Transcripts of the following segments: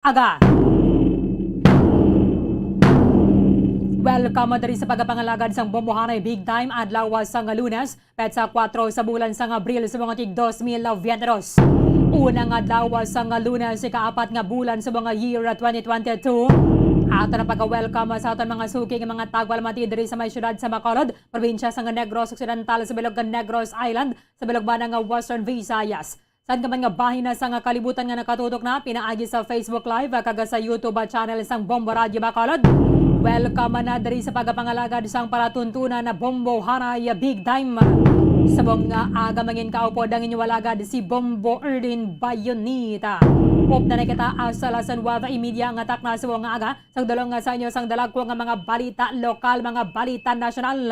Aga. Welcome diri sa pagapangalagad sang bombohanay big time adlaw sa Lunes, petsa 4 sa bulan sang Abril sa mga tig 2022. Unang adlaw sa Lunes ika-4 nga bulan sa mga year 2022. Ato na pagka-welcome sa aton mga suki nga mga tagwalmati diri sa may syudad sa Bacolod, probinsya sa Negros Occidental sa bilog Negros Island, sa bilog ba nga Western Visayas. Saan ka man nga bahin na sa nga kalibutan nga nakatutok na, pinaagi sa Facebook Live, kaga sa YouTube channel sang Bombo Radio Bacolod. Welcome na diri sa pagapangalagad sang palatuntunan na Bombo Hanay Big Time. Sa nga aga mangin kaupod ang inyong walagad si Bombo Erlin Bayonita. Pop na kita asalasan wada media nga takna sa nga aga sang dalong nga sa inyo sang dalagko nga mga balita lokal, mga balita nasyonal,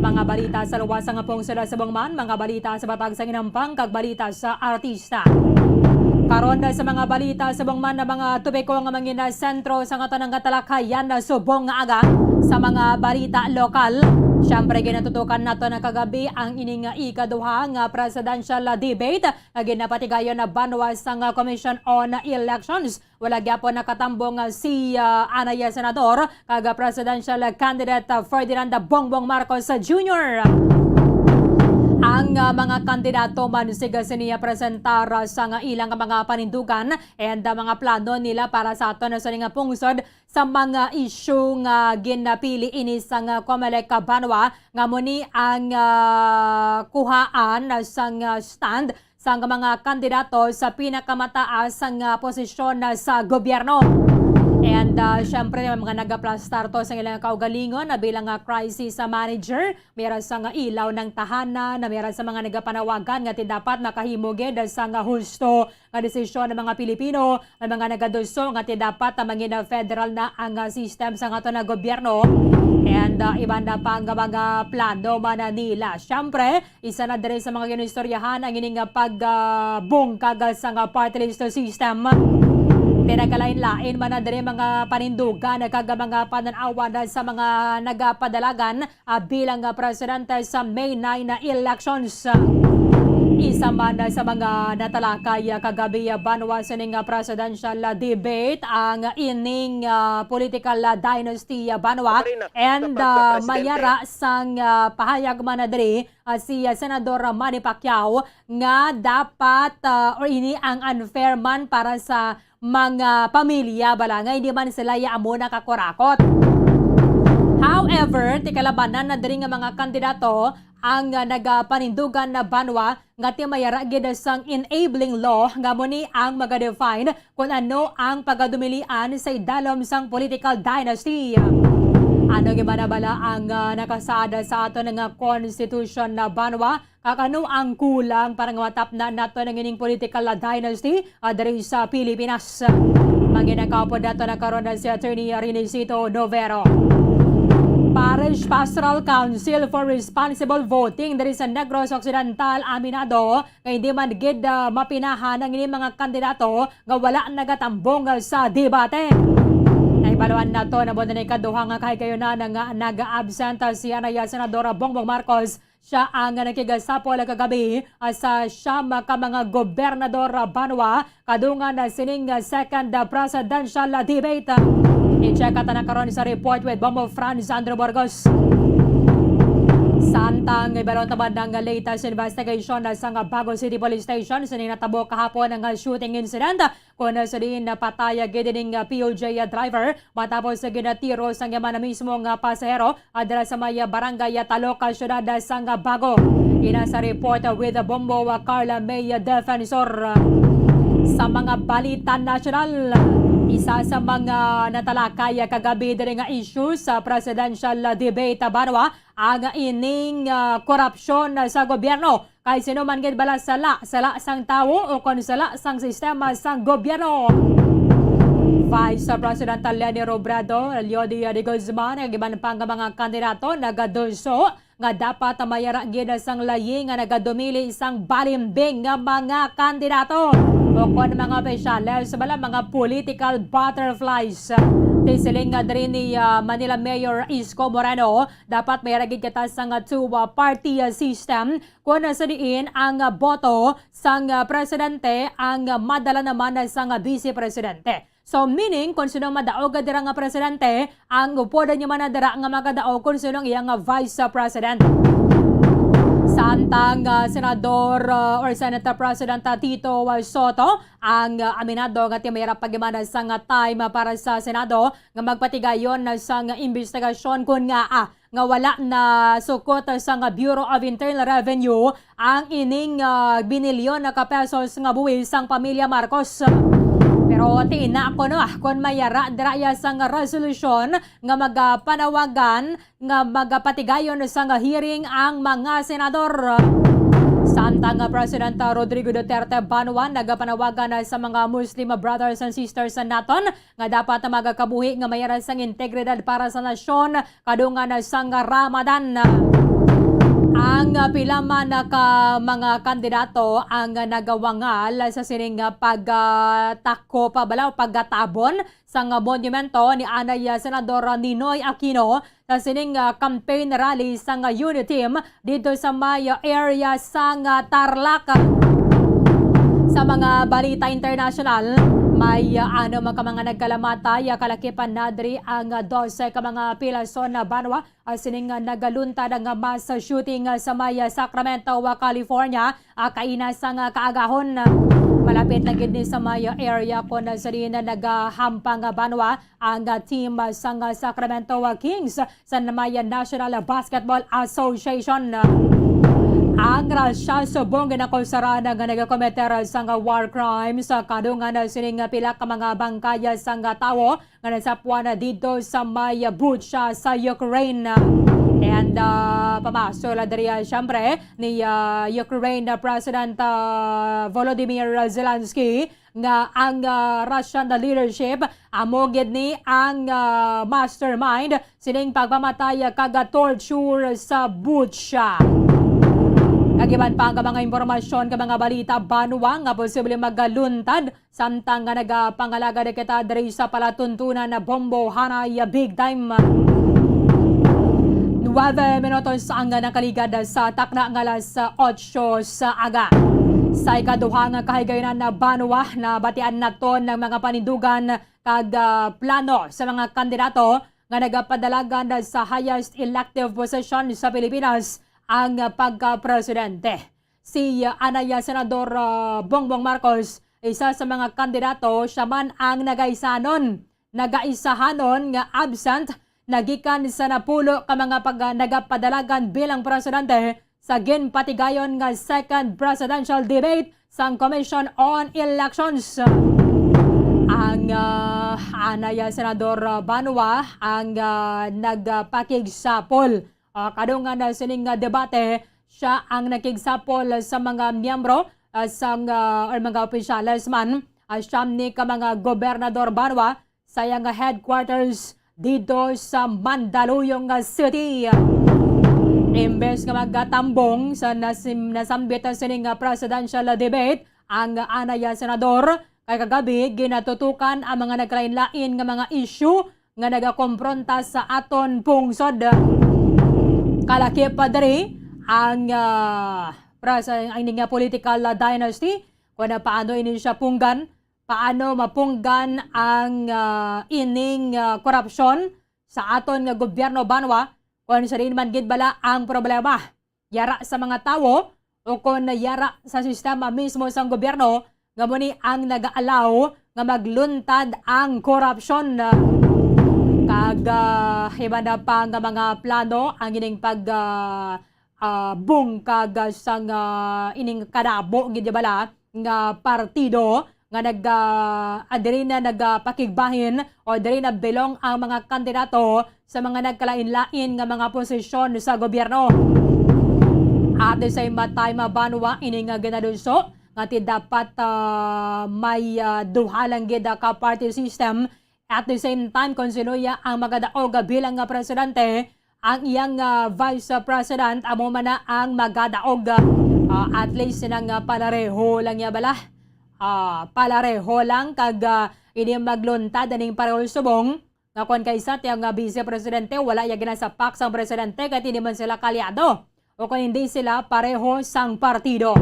mga balita sa luwas nga pong sila sa bangman, mga balita sa batag sang inampang, kag balita sa artista. Karon sa mga balita sa bangman na mga tubiko nga mangina sentro sa nga tanang katalakayan na subong nga aga sa mga balita lokal. Siyempre ginatutukan nato na kagabi ang ining ikaduha nga presidential debate nga ginapatigayon na banwas sang Commission on Elections. Wala gyapon nakatambong si Anaya Senador kag presidential candidate Ferdinand Bongbong Marcos Jr. Ang mga kandidato man siga siniya presentar sa nga ilang mga panindugan and mga plano nila para sa aton sa nga pungsod sa mga issue nga ginapili ini sa nga Comelec Banwa nga muni ang kuhaan sa stand sa mga kandidato sa pinakamataas nga posisyon sa gobyerno. And syempre mga nagaplastar to sa ilang kaugalingon na bilang crisis manager, meron sa nga ilaw ng tahanan, na meron sa mga nagapanawagan nga dapat makahimugid sa nga husto nga desisyon ng mga Pilipino, ng mga nagaduso nga dapat mangin federal na ang system sa nga to na gobyerno. And iba na pa ang mga plano man nila. Syempre, isa na din sa mga ginistoryahan ang ining pagbungkag sa nga party list system. Pinagkalain-lain man na din mga panindugan kag mga pananawan sa mga nagapadalagan bilang presidente sa May 9 na elections. Isa man sa mga natalakay kagabi banwas ning presidential debate ang ining political dynasty banwa and mayara sang pahayag man na diri si Senador Manny Pacquiao nga dapat or ini ang unfair man para sa mga pamilya balanga hindi man sila yaamo nakakurakot. However, tikalabanan na diri nga mga kandidato ang nagapanindugan na banwa nga timayara gid sang enabling law nga muni ang maga-define kung ano ang pagadumilian sa idalom sang political dynasty. Ano gimana bala ang nakasada sa ato nga constitution na banwa kakano ang kulang para nga matap na nato ng ining political dynasty diri sa Pilipinas. Manginakapod nato na karon si Attorney Renesito Novero. Parish Pastoral Council for Responsible Voting diri sa Negros Occidental aminado nga hindi man gid mapinahan ang ining mga kandidato nga wala nagatambong sa debate. Naibaluan nato na mo na ikaduha nga kahigayunan nga naga-absent si Anaya Senadora Bongbong Marcos. Siya ang nakigasapol kagabi sa siyam ka mga gobernador banwa kadungan na sining second presidential debate. I-check na karon sa report with Bombo Franz Andrew Burgos. Santang ibalon tabad ng latest investigation sa Bago City Police Station sa natabo kahapon ng shooting incident kung sa din napatay gidining POJ driver matapos sa ginatiro sa yaman na mismo nga pasahero adra sa may barangay Taloca syudad sa Bago. Ina sa report with Bombo Carla May Defensor. Sa mga balita nasyonal, isa sa mga natalakay kagabi diri nga issue sa presidential debate banwa ang ining korupsyon sa gobyerno. Kay sino man gid bala sala sang tawo o kon sala sang sistema sang gobyerno. Vice President Leni Robredo, Leody de Guzman, ang iban pang mga kandidato nagadulso nga dapat mayara gid sang layi nga nagadumili isang balimbing nga mga kandidato. O kon mga opisyales bala mga political butterflies. Tisiling nga diri ni Manila Mayor Isko Moreno, dapat may ragid kita sang two-party system kung sa diin ang boto sang presidente ang madala naman sang vice presidente. So meaning kung sino madaog dira nga presidente, ang upoda niya man dira nga magadaog kung sino iyang vice president. Samtang Senador or Senator President Tito Soto ang aminado nga timayra pagimana sa nga time para sa Senado nga magpatigayon sa nga investigasyon kung nga wala na sukot sa nga Bureau of Internal Revenue ang ining binilyon na kapesos nga buwis sang pamilya Marcos. Pero tina ko kung mayara draya sa nga resolution nga magpanawagan nga magpatigayon sa nga hearing ang mga senador. Samtang President Rodrigo Duterte Banwa nagapanawagan sa mga Muslim brothers and sisters sa naton nga dapat magakabuhi nga mayara sang integridad para sa nasyon kadungan sa nga Ramadan. Ang pila man ka mga kandidato ang nagawangal sa sining pagtako pabalaw paggatabon sa monumento ni Anay Senador Ninoy Aquino sa sining campaign rally sa unit team dito sa may area sa Tarlac. Sa mga balita international, may mga nagkalamatay kalakipan nadri ang 12 ka mga pilason na banwa sining nagaluntad ang mass shooting sa may Sacramento, California kaina sa kaagahon. Malapit lang gid ni sa may area kon sa rin nagahampang banwa ang team sa Sacramento Kings sa may National Basketball Association. Ang Russia subong ginakonsaran nga nagakometer sa war crimes sa kadungan sining pila ka mga bangkaya sa tawo nga nasapwan dito sa may Bucha sa Ukraine. And pamasol diriya syempre ni Ukraine President Volodymyr Zelensky nga ang Russian leadership amo gid ni ang mastermind sining pagpamatay kag torture sa Bucha. Kagiban pa ang mga impormasyon ka mga balita banwa nga posible magaluntad samtang nga nagapangalaga de kita diri sa palatuntunan na bombo hanay big time. 9 minutos ang nakaligad sa takna nga alas 8 sa aga. Sa ikaduha nga kahigayonan na banwa na batian naton ng mga panindugan kag plano sa mga kandidato nga nagapadalagan sa highest elective position sa Pilipinas ang pagka-presidente. Si Anay Senador Bongbong Marcos, isa sa mga kandidato, siya man ang nagaisahanon nga absent nagikan sa napulo ka mga nagapadalagan bilang presidente sa ginpatigayon nga second presidential debate sa Commission on Elections. Ang Anay Senador Banwa ang nagpakigsapol kadungan sining debate, siya ang nakigsapol sa mga miyembro sa mga opisyales man siyam ni ka mga gobernador Banwa sa iyang headquarters dito sa Mandaluyong City. Imbes nga maggatambong sa nasambit sining presidential debate, ang Anay Senador kay kagabi ginatutukan ang mga naglain-lain nga mga issue nga nagakompronta sa aton pungsod. Kalaki pa diri ang political dynasty kung paano ini siya punggan, paano mapunggan ang ining korupsyon sa aton nga gobyerno Banwa kung sa rin man gid bala ang problema. Yara sa mga tawo o kung yara sa sistema mismo sa gobyerno nga muni ang nag-allow nga magluntad ang korupsyon. Kag iba na pa nga mga plano ang ining bungkag sang ining kadabo gid bala nga partido nga adiri na nagpakigbahin o adiri na belong ang mga kandidato sa mga nagkalain-lain nga mga posisyon sa gobyerno. At the same time Banwa ining ginadunso nga ti dapat may duhalang gid ka party system. At the same time, kung sinuya ang magadaog bilang presidente, ang iyang vice president, amo man na ang magadaog. At least nang palareho lang niya bala. Palareho lang kag ini magluntad aning parehol subong. Nga kung kaysa tiyang vice presidente, wala ya ginasapak sang presidente kahit hindi man sila kalyado. O kung hindi sila pareho sang partido.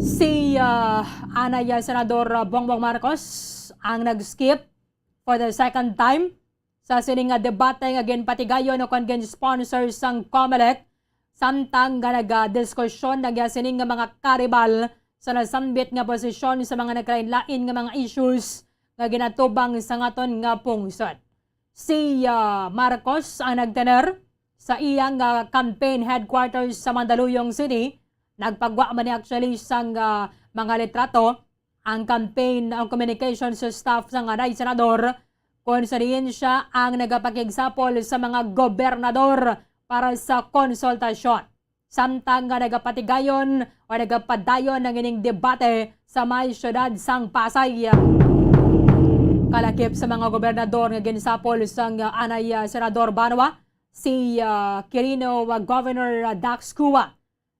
Si Anay Senador Bongbong Marcos ang nag-skip for the second time sa sining nga debate nga ginpatigayon o kon sponsors sang COMELEC samtang nga nag-diskusyon sining nga mga karibal sa nasambit nga posisyon sa mga naglain-lain nga mga issues nga ginatubang sa ngaton nga pungsod. Si Marcos ang nagtener sa iyang campaign headquarters sa Mandaluyong City. Nagpagwa man actually sang mga litrato ang campaign ang communication sa staff sa Anay Senador kung saan siya ang nagapakigsapol sa mga gobernador para sa konsultasyon. Samtang nga nagapatigayon o nagapadayon ng ining debate sa may syudad sang Pasay. Kalakip sa mga gobernador nga ginsapol sang Anay Senador Banwa, si Quirino Governor Dax Cua,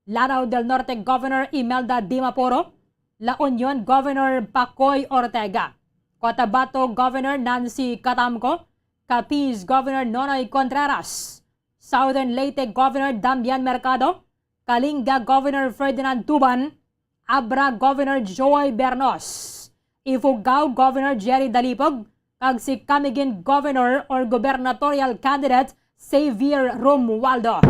Lanao del Norte Governor Imelda Dimaporo, La Union Governor Pacoy Ortega, Cotabato Governor Nancy Catamco, Capiz Governor Nonoy Contreras, Southern Leyte Governor Damian Mercado, Kalinga Governor Ferdinand Tuban, Abra Governor Joy Bernos, Ifugao Governor Jerry Dalipog, kag si Camiguin Governor or gubernatorial candidate Xavier Romualdo.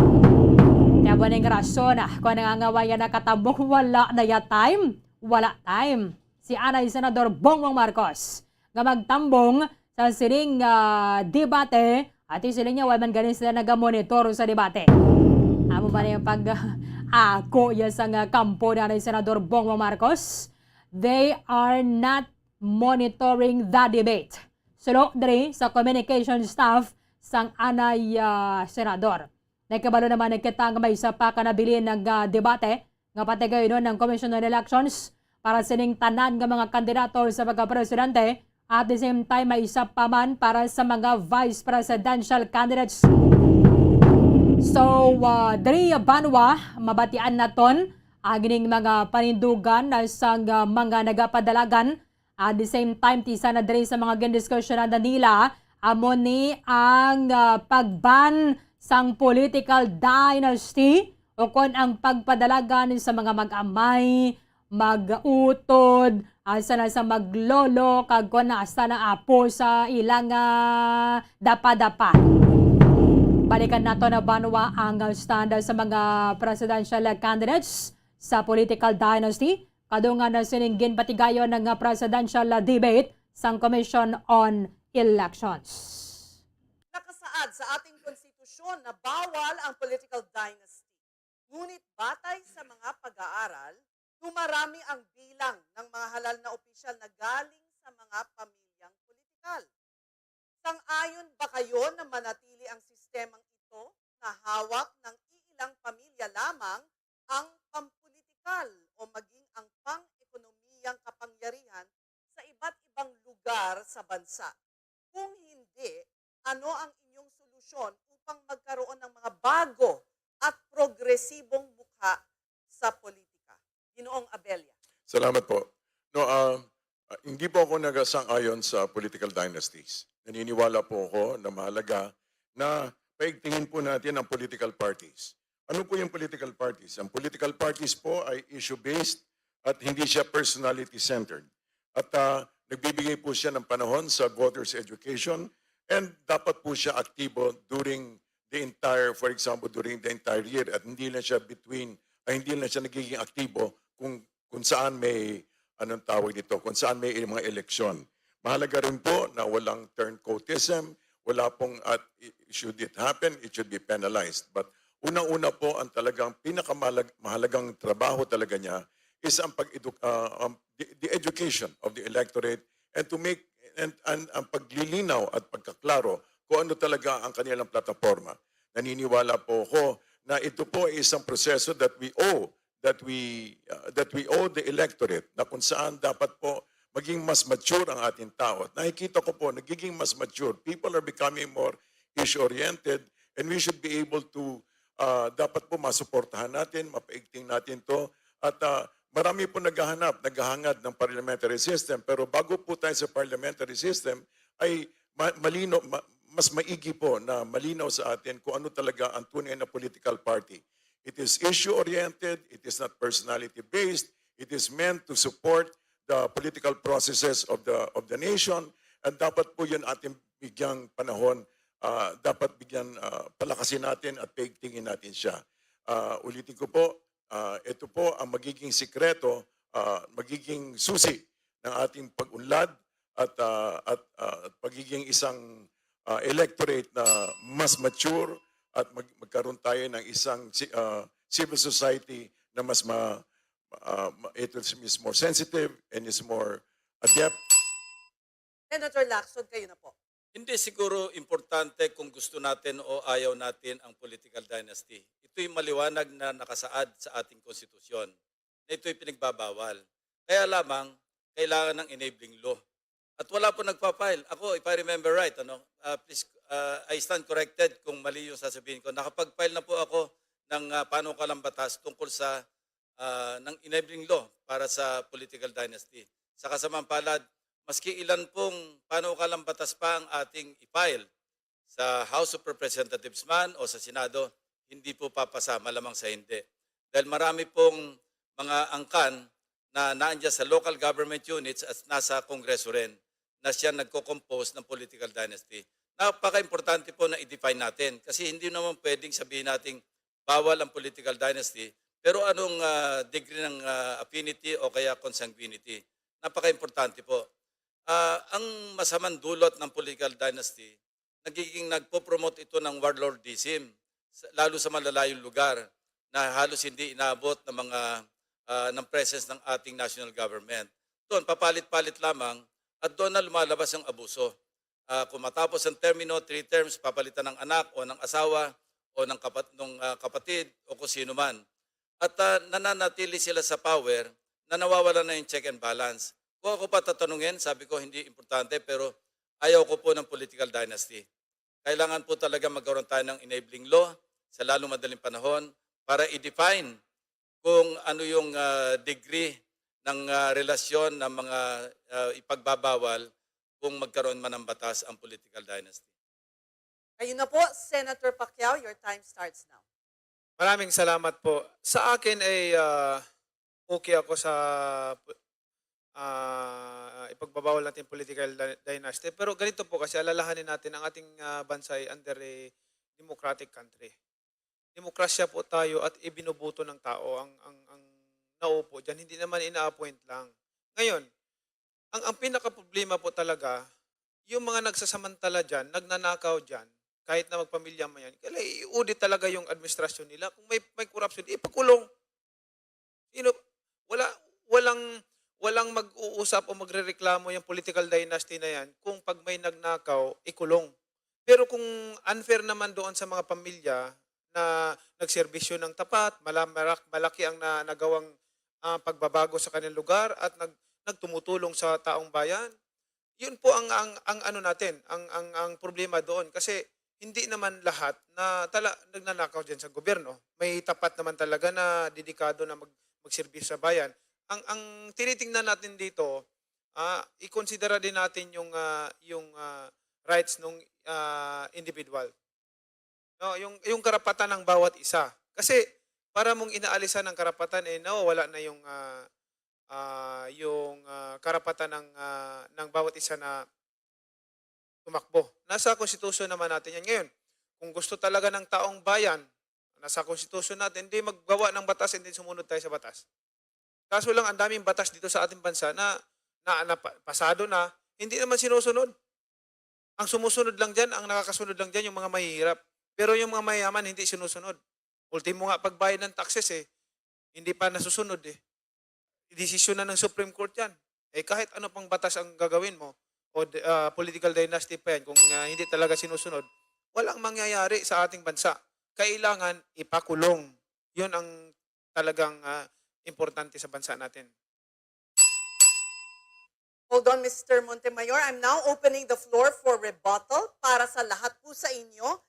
Kaya ba ning rason kung nangangawayan na katabok wala na ya time? Wala time. Si Anay Senador Bongbong Marcos nga magtambong sa sining debate at isiling niya wala man ganin sila nagamonitor sa debate. Amo ba na yung ako ya sa kampo ni Anay Senador Bongbong Marcos? They are not monitoring the debate. Sulok diri sa communication staff sang Anay Senador. Nagkabalo naman nagkita nga may isa pa kanabilin ng debate nga patigay nun ng Commission on Elections para sining tanan nga mga kandidato sa pagka-presidente at the same time may isa pa man para sa mga vice presidential candidates. So, diri Banwa, mabatian naton agining mga panindugan sa mga nagapadalagan at the same time tisa na diri sa mga gindiskusyonan nila amo ni ang pagban sang political dynasty o kon ang pagpadalagan sa mga mag-amay, mag-utod, asa na sa maglolo kag kon asa na apo sa ilang dapa-dapa. Balikan nato na Banwa ang stand sa mga presidential candidates sa political dynasty. Kadungan na sininggin patigayon ng presidential debate sang Commission on Elections. Nakasaad sa ating konstitusyon na bawal ang political dynasty. Ngunit batay sa mga pag-aaral, dumarami ang bilang ng mga halal na opisyal na galing sa mga pamilyang politikal. Sang-ayon ba kayo na manatili ang sistemang ito na hawak ng iilang pamilya lamang ang pampolitikal o maging ang pang-ekonomiyang kapangyarihan sa iba't ibang lugar sa bansa? Kung hindi, ano ang inyong solusyon upang magkaroon ng mga bago at progresibong mukha sa politika? Ginoong Abella. Salamat po. No, hindi po ako nagasang-ayon sa political dynasties. Naniniwala po ako na mahalaga na paigtingin po natin ang political parties. Ano po yung political parties? Ang political parties po ay issue-based at hindi siya personality-centered. At nagbibigay po siya ng panahon sa voters' education and dapat po siya aktibo during the entire, for example, during the entire year at hindi na siya hindi na siya nagiging aktibo kung saan may, anong tawag dito, kung saan may mga eleksyon. Mahalaga rin po na walang turncoatism, wala pong, should it happen, it should be penalized. But unang-una po, ang talagang pinakamahalagang trabaho talaga niya is ang the education of the electorate and to make and ang paglilinaw at pagkaklaro kung ano talaga ang kanilang plataforma. Naniniwala po ako na ito po ay isang proseso that we owe the electorate na kung saan dapat po maging mas mature ang ating tao. At nakikita ko po, nagiging mas mature. People are becoming more issue-oriented and we should be able to dapat po masuportahan natin, mapaigting natin to. At marami po naghahangad ng parliamentary system. Pero bago po tayo sa parliamentary system, ay mas maigi po na malinaw sa atin kung ano talaga ang tunay na political party. It is issue-oriented, it is not personality-based, it is meant to support the political processes of the nation, at dapat po yun ating bigyang panahon, dapat bigyan palakasin natin at paigtingin natin siya. Ulitin ko po, ito po ang magiging sikreto, magiging susi ng ating pag-unlad at pagiging isang electorate na mas mature at magkaroon tayo ng isang civil society na it is more sensitive and is more adept. Senator Lacson, kayo na po. Hindi siguro importante kung gusto natin o ayaw natin ang political dynasty. Ito'y maliwanag na nakasaad sa ating konstitusyon na ito'y pinagbabawal. Kaya lamang, kailangan ng enabling law. At wala po nagpa-file. Ako, if I remember right, please, I stand corrected kung mali yung sasabihin ko. Nakapag-file na po ako ng panukalang batas tungkol sa ng enabling law para sa political dynasty. Sa kasamang palad, maski ilan pong panukalang batas pa ang ating i-file sa House of Representatives man o sa Senado, hindi po papasa, malamang sa hindi. Dahil marami pong mga angkan na naandyan sa local government units at nasa Kongreso rin na siya nagko-compose ng political dynasty. Napaka-importante po na i-define natin kasi hindi naman pwedeng sabihin nating bawal ang political dynasty pero anong degree ng affinity o kaya consanguinity? Napaka-importante po. Ang masamang dulot ng political dynasty, nagiging nagpo-promote ito ng warlordism, lalo sa malalayong lugar na halos hindi inaabot ng mga ng presence ng ating national government. Doon, papalit-palit lamang at doon na lumalabas ang abuso. Kung matapos ang termino, 3 terms, papalitan ng anak o ng asawa o ng kapatid o kung sino man. At nananatili sila sa power na nawawala na yung check and balance. Kung ako pa tatanungin, sabi ko hindi importante pero ayaw ko po ng political dynasty. Kailangan po talaga magkaroon tayo ng enabling law sa lalong madaling panahon para i-define kung ano yung degree ng relasyon ng mga ipagbabawal kung magkaroon man ng batas ang political dynasty. Kayo na po, Senator Pacquiao, your time starts now. Maraming salamat po. Sa akin ay okay ako sa ipagbabawal natin political dynasty. Pero ganito po kasi alalahanin natin ang ating bansa ay under a democratic country. Demokrasya po tayo at ibinubuto ng tao ang naupo diyan, hindi naman ina-appoint lang. Ngayon, ang pinaka-problema po talaga, yung mga nagsasamantala diyan, nagnanakaw diyan, kahit na magpamilya mo yan, kaya i-audit talaga yung administrasyon nila. Kung may corruption, ipakulong. Walang mag-uusap o magrereklamo yung political dynasty na yan kung pag may nagnakaw, ikulong. Pero kung unfair naman doon sa mga pamilya na nagserbisyo ng tapat, malaki ang nagawang pagbabago sa kanilang lugar at nagtumutulong sa taong bayan, yun po ang ano natin, ang problema doon. Kasi hindi naman lahat na nagnanakaw dyan sa gobyerno. May tapat naman talaga na dedikado na magserbisyo sa bayan. Ang tinitingnan natin dito, i-considera din natin yung rights ng individual. No, yung karapatan ng bawat isa. Kasi para mong inaalisan ng karapatan wala na yung karapatan ng bawat isa na tumakbo. Nasa konstitusyon naman natin yan ngayon. Kung gusto talaga ng taong bayan, nasa konstitusyon natin, hindi maggawa ng batas, hindi sumunod tayo sa batas. Kaso lang, ang daming batas dito sa ating bansa na pasado na, hindi naman sinusunod. Ang sumusunod lang dyan, ang nakakasunod lang dyan, yung mga mahihirap. Pero yung mga mayaman, hindi sinusunod. Ultimo nga, pagbayad ng taxes hindi pa nasusunod Desisyon na ng Supreme Court yan. Kahit ano pang batas ang gagawin mo, o political dynasty pa yan, kung hindi talaga sinusunod, walang mangyayari sa ating bansa. Kailangan ipakulong. Yun ang talagang importante sa bansa natin. Hold on, Mr. Montemayor. I'm now opening the floor for rebuttal para sa lahat po sa inyo.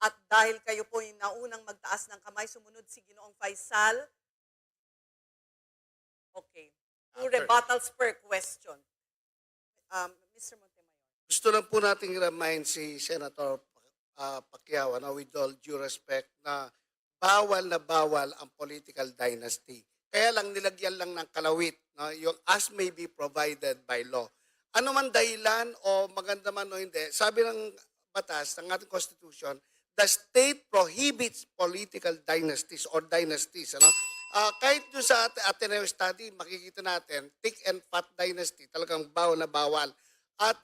At dahil kayo po yung naunang magtaas ng kamay, sumunod si Ginoong Faisal. Okay. 2 rebuttals per question. Mr. Montemayor. Gusto lang po nating remind si Senator Pacquiao with all due respect na bawal ang political dynasty. kaya lang nilagyan lang ng kalawit, no? Yung as may be provided by law. Ano man dahilan o maganda man o hindi, sabi ng batas, ng ating constitution, the state prohibits political dynasties or dynasties. Ano? Kahit doon sa Ateneo study, makikita natin, thick and fat dynasty, talagang bawal na bawal. At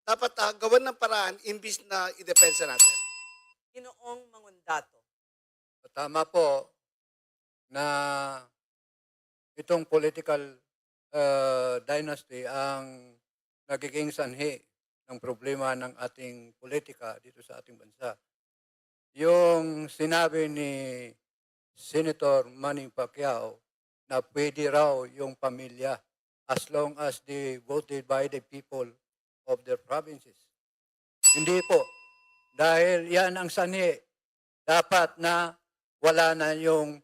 dapat gawan ng paraan imbis na idepensa natin. Ginoong Mangundato. Tama po na itong political dynasty ang nagiging sanhi ng problema ng ating politika dito sa ating bansa. Yung sinabi ni Senator Manny Pacquiao na pwede raw yung pamilya as long as they voted by the people of their provinces. Hindi po. Dahil yan ang sanhi. Dapat na wala na yung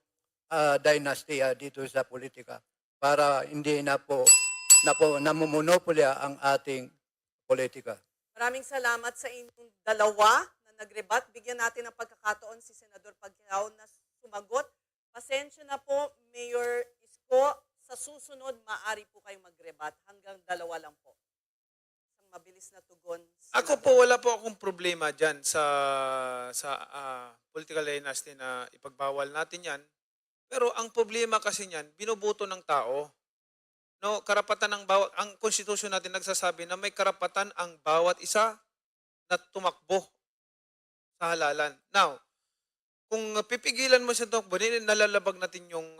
dynasty dito sa politika para hindi na po namumonopolya ang ating politika. Maraming salamat sa inyong dalawa na nagrebat. Bigyan natin ng pagkakataon si Senador Pacquiao na sumagot. Pasensya na po, Mayor Isko. Sa susunod, maaari po kayong magrebat. Hanggang dalawa lang po. Isang mabilis na tugon. Ako po, wala po akong problema dyan sa political dynasty na ipagbawal natin yan. Pero ang problema kasi niyan, binubuto ng tao. No, karapatan ng bawat, ang konstitusyon natin nagsasabi na may karapatan ang bawat isa na tumakbo sa halalan. Now, kung pipigilan mo siya tumakbo, nalalabag natin yung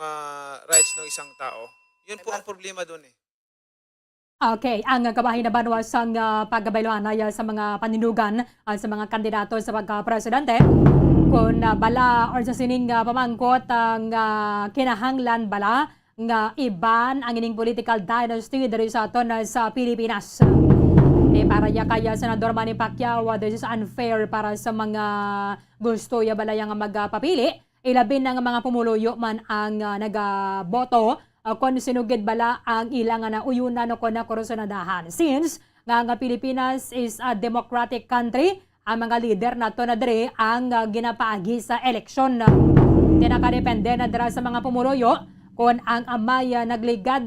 rights ng isang tao. Yun po ang problema doon eh. Okay, ang kabahin na banwas ang paggabayloanay sa mga paninugan sa mga kandidato sa pagka-presidente. Kung bala or sa sining pamangkot ang kinahanglan bala nga iban ang ining political dynasty diri sa aton sa Pilipinas. Para ya kaya Senador Manny Pacquiao, this is unfair para sa mga gusto ya bala yang magpapili. Ilabi na nga mga pumuluyo man ang nagaboto kung sinugid bala ang ilang na uyunan o na korosonadahan. Since nga Pilipinas is a democratic country, ang mga leader nato na dire ang ginapaagi sa eleksyon. Tinakadepende na dira sa mga pumuluyo kung ang amay nagligad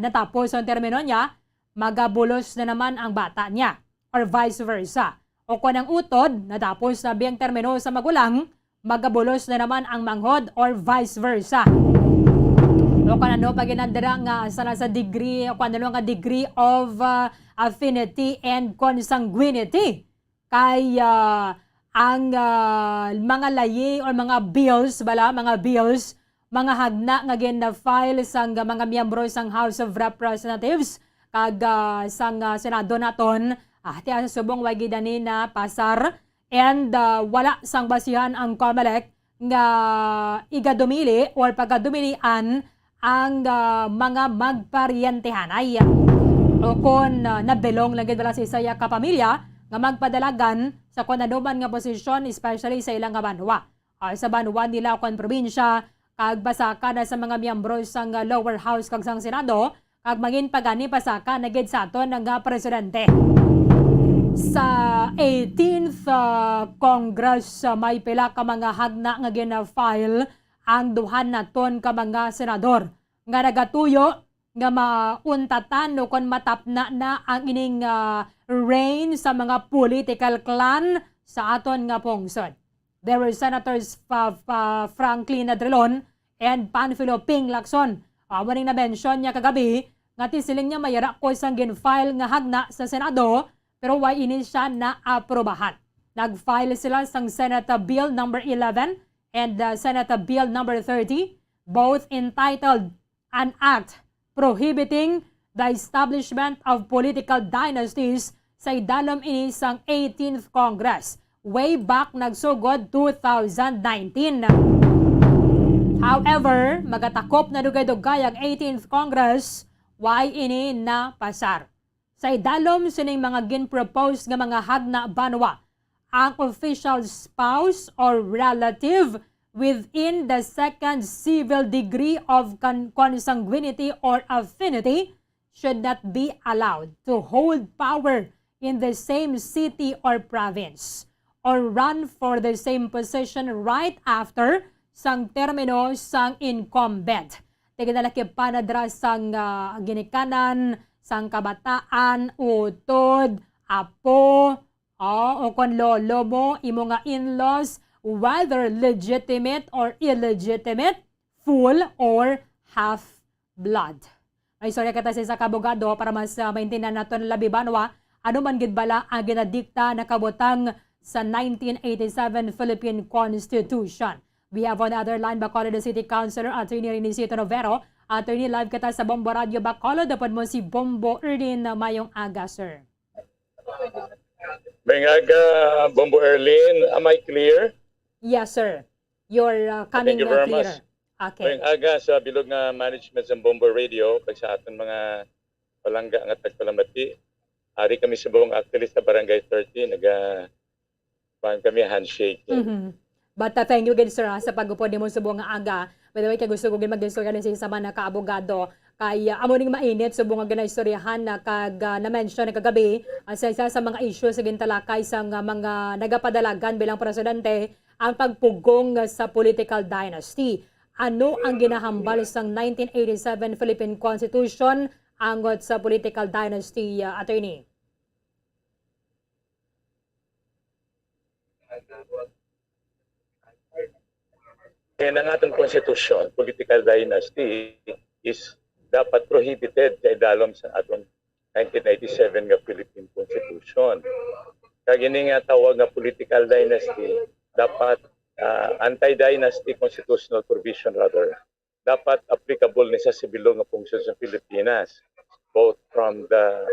natapos ang termino niya, magabulos na naman ang bata niya or vice versa. O kung ang utod natapos na biyang termino sa magulang, magabulos na naman ang manghod or vice versa. O kung ano pag inandira nga sa degree o kung ano nga degree of affinity and consanguinity kay ang mga layi or mga bills mga hagna nga gina-file sang mga miyembro sang House of Representatives kag sang Senado naton ti sa subong wagi dani na pasar and wala sang basihan ang COMELEC nga igadumili or pagkadumilian ang mga magparyentehanay o kung nabelong lang gid bala sa isaya ka pamilya nga magpadalagan sa kung anuman nga posisyon especially sa ilang nga banwa. Sa banwa nila kung probinsya kag basaka na sa mga miyembro sang lower house kag sang Senado kag mangin pagani pasaka na gid sa aton nga presidente. Sa 18th Congress may pila ka mga hagna nga gina-file ang duhan naton ka mga senador nga nagatuyo nga mauntatan o kon matapna na ang ining reign sa mga political clan sa aton nga pungsod. There were Senators Franklin Adrilon and Panfilo Ping Lacson. Maning na-mention niya kagabi nga siling niya mayara ko isang gin-file nga hagna sa Senado pero why ini siya na-aprobahan. Nag-file sila sang Senate Bill number 11 and Senate Bill number 30, both entitled An Act Prohibiting the Establishment of Political Dynasties sa idalom ini sang 18th Congress. Way back nagsugod 2019. However, magatakop na dugay-dugay ang 18th Congress, why ini na pasar. Sa idalom sining mga gin-propose nga mga hagna banwa, ang official spouse or relative within the second civil degree of consanguinity or affinity should not be allowed to hold power in the same city or province or run for the same position right after sang termino sang incumbent. Tiginalaki panadra sang ginikanan, sang kabataan, utod, apo, o kon lolo mo, imo nga in-laws, whether legitimate or illegitimate, full or half blood. Ay sorry kita sa kabogado para mas maintindihan naton labi banwa ano man gid bala ang ginadikta na kabutang sa 1987 Philippine Constitution. We have on the other line Bacolod City Councilor Attorney Renisito Novero. Attorney, live kita sa Bombo Radio Bacolod. Dapat mo si Bombo Erlin na mayong aga, sir. Mayong aga, Bombo Erlin. Am I clear? Yes, sir. You're coming Thank you very clear. much. Okay. Mayong aga sa bilog nga management sa Bombo Radio pag sa aton mga palangga nga tagpalamati. Ari kami sa buong actually sa Barangay 30 kami handshake. But thank you again, sir, sa pag-upod mo sa buong aga. By the way, kaya gusto ko mag-istorya na sa mga kaabogado. Kaya amo ning mainit sa buong ginaistoryahan na na-mention na kagabi sa isa sa mga issue sa gintalakay sa mga nagapadalagan bilang presidente ang pagpugong sa political dynasty. Ano ang ginahambal sa 1987 Philippine Constitution angot sa political dynasty, attorney? Kaya ang atong konstitusyon, political dynasty is dapat prohibited sa idalom sa atong 1997 nga Philippine Constitution. Kaya gini nga tawag nga political dynasty, dapat anti-dynasty constitutional provision rather, dapat applicable ni sa sibilong nga function sa Pilipinas, both from the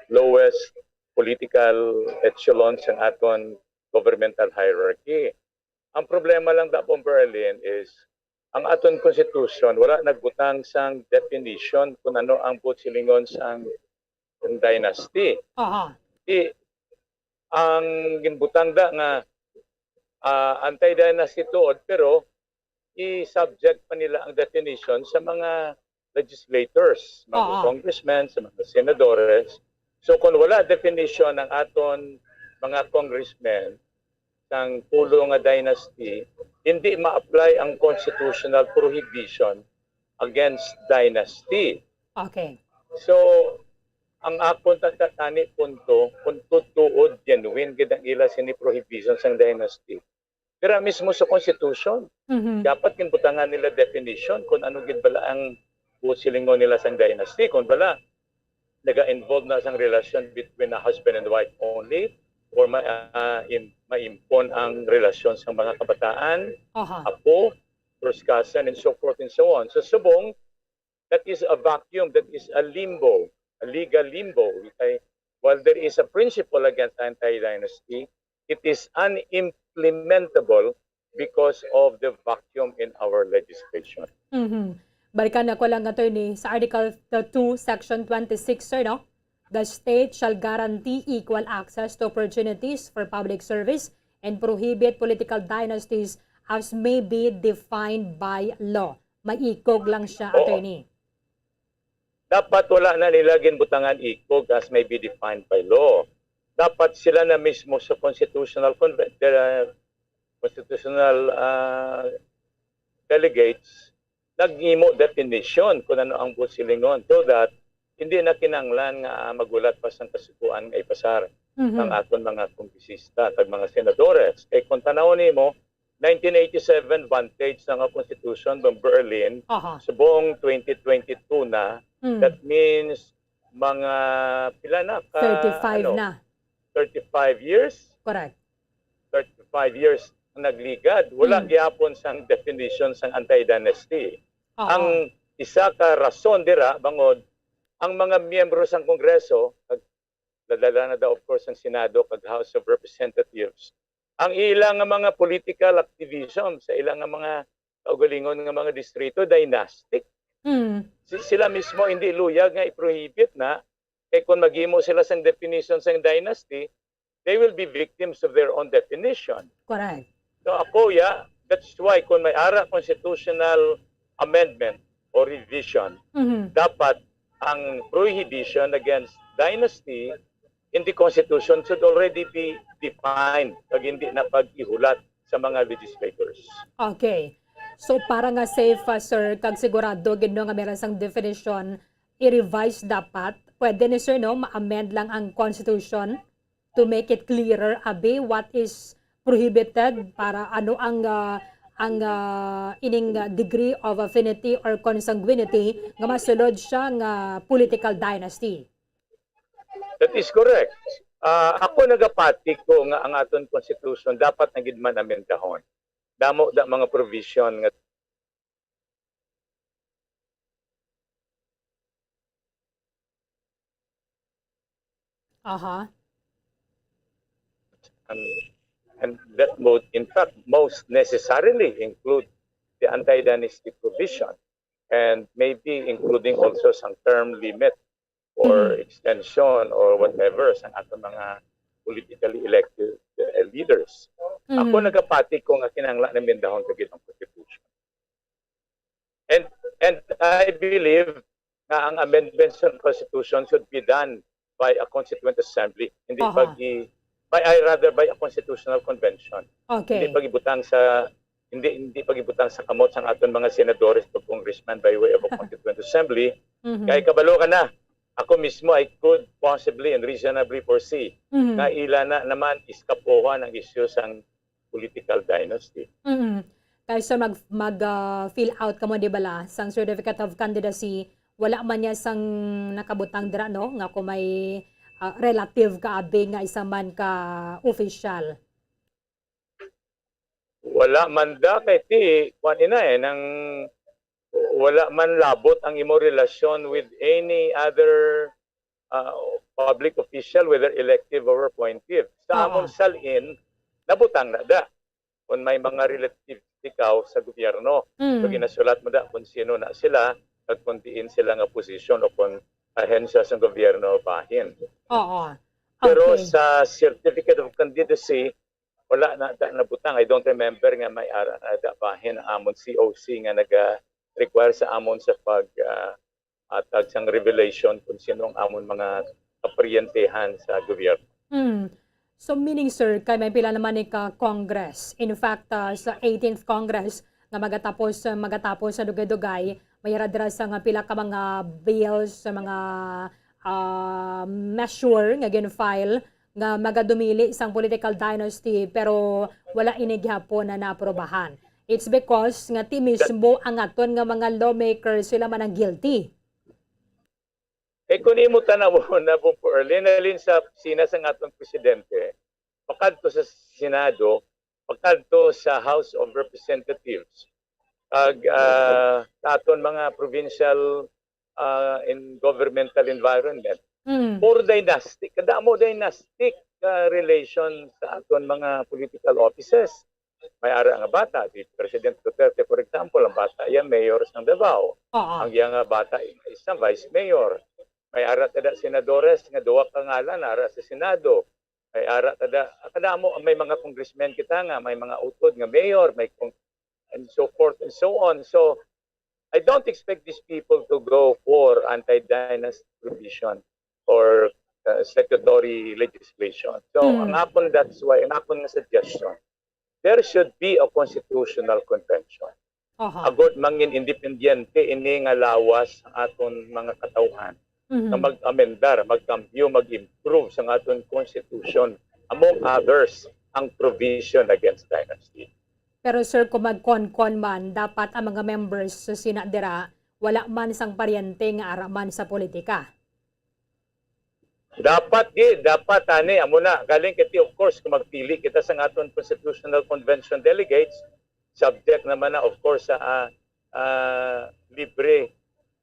lowest political echelons ng aton governmental hierarchy. Ang problema lang dapat Berlin is ang aton constitution wala nagbutang sang definition kung ano ang silingon sang dynasty. Ang ginbutang da nga anti-dynasty tuod pero i-subject pa nila ang definition sa mga legislators, mga congressmen, sa mga senadores. So kung wala definition ng aton mga congressmen ng pulo nga dynasty, hindi ma-apply ang constitutional prohibition against dynasty. Okay. So, ang akon tatani punto, kung tutuod genuine gid ang ila sini prohibition sa dynasty. Pero mismo sa constitution, dapat kinbutangan nila definition kung ano gid bala ang silingon nila sa dynasty. Kung bala, naga-involve na sang relasyon between a husband and wife only, or ma-impon ang relasyon sa mga kabataan, apo, first cousin, and so forth and so on. So subong, that is a vacuum, that is a limbo, a legal limbo. Okay? While there is a principle against anti-dynasty, it is unimplementable because of the vacuum in our legislation. Balikan na ko lang, attorney, sa Article 2, Section 26, sir, no? The state shall guarantee equal access to opportunities for public service and prohibit political dynasties as may be defined by law. Maikog lang siya, attorney. Dapat wala na nila ginbutangan ikog as may be defined by law. Dapat sila na mismo sa constitutional delegates nag-imo definition kung ano ang silingon so that hindi na kinanglan nga magulat pa sa kasiguan nga ipasar ng aton mga kongresista at mga senadores. Kay kung tanaw nimo 1987 vantage ng Constitution ng Berlin sa buong 2022 na, that means mga pila na? 35 na. 35 years? Correct. 35 years ang nagligad. Wala gyapon sang definition sang anti-dynasty. Ang isa ka rason dira bangod ang mga miyembro sang Kongreso, ladala na daw of course ang Senado kag House of Representatives, ang ilang mga political activism sa ilang mga kaugalingon nga mga distrito dynastic. Sila mismo hindi luyag nga i-prohibit na kay kung maghimo sila sang definition sang dynasty, they will be victims of their own definition. Correct. So ako, that's why kung may ara constitutional amendment or revision, dapat ang prohibition against dynasty in the Constitution should already be defined pag hindi na pag-ihulat sa mga legislators. Okay. So para nga safe, sir, kag sigurado gid no nga meron sang definition, i-revise dapat. Pwede ni sir no ma-amend lang ang constitution to make it clearer abi what is prohibited para ano ang ining degree of affinity or consanguinity nga masulod siya nga political dynasty. That is correct. Ako nagapati ko nga ang aton constitution dapat na gid man amendahon. Damo da mga provision nga Aha. and that would in fact most necessarily include the anti-dynasty provision and maybe including also some term limit or extension or whatever sa aton mga politically elected leaders. Ako nagapati ko nga kinahanglan na amendahon kagid ang constitution. And I believe na ang amendments sa constitution should be done by a constituent assembly, hindi Aha. by a constitutional convention. Okay. Hindi pagibutang sa kamot sang aton mga senadores o congressman by way of a constituent assembly. Mhm. Kay kabalo ka na. Ako mismo I could possibly and reasonably foresee Mhm. na ila na naman iskapuhan ang issue sang political dynasty. Mhm. Kaya so fill out ka mo di bala sang certificate of candidacy, wala man niya sang nakabutang dira no nga kung may relative ka abi nga isa man ka official. Wala man da kay ti kuan ina nang wala man labot ang imo relasyon with any other public official whether elective or appointive. Sa amon salin nabutang na da kung may mga relative ikaw sa gobyerno. So ginasulat mo da kung sino na sila at kung diin sila nga posisyon o kung ahensya sa gobyerno o bahin. Oo. Pero Okay. sa certificate of candidacy, wala na nabutang. I don't remember nga may ara na bahin ang amon COC nga naga-require sa amon sa pag atag sang revelation kung sino ang amon mga kaparyentehan sa gobyerno. So meaning sir, kay may pila naman ni ka Congress. In fact, sa 18th Congress nga magatapos sa dugay-dugay, may radra sa nga pila ka mga bills sa mga measure nga gin-file nga magadumili sang political dynasty pero wala ini gihapon na naaprobahan. It's because nga ti mismo ang aton nga mga lawmakers sila man ang guilty. Kung imo tanawon na po early nalin sa sina sa atong presidente, pakadto sa Senado, pakadto sa House of Representatives, aton mga provincial in governmental environment, for dynastic, kadamo dynastic relation sa aton mga political offices. May ara nga bata, di President Duterte for example, ang bata iya mayor ng Davao. Oo. Ang iya nga bata isang vice mayor. May ara tada senadores nga duwa ka ngalan ara sa Senado. May ara tada kadamo may mga congressmen kita nga may mga utod nga mayor, and so forth and so on. So I don't expect these people to go for anti-dynasty provision or statutory legislation. So ang akon that's why ang akon nga suggestion, there should be a constitutional convention. Aha. Agod mangin independyente ini nga lawas ang aton mga katawhan na mag-amendar, mag-cambio, mag-improve sa aton constitution, among others, ang provision against dynasty. Pero sir, kung mag-con-con man, dapat ang mga members sa sinadira, wala man sang paryente nga araman sa politika. Dapat ani amo na galing kiti of course kung magpili kita sa aton constitutional convention delegates, subject naman na of course sa libre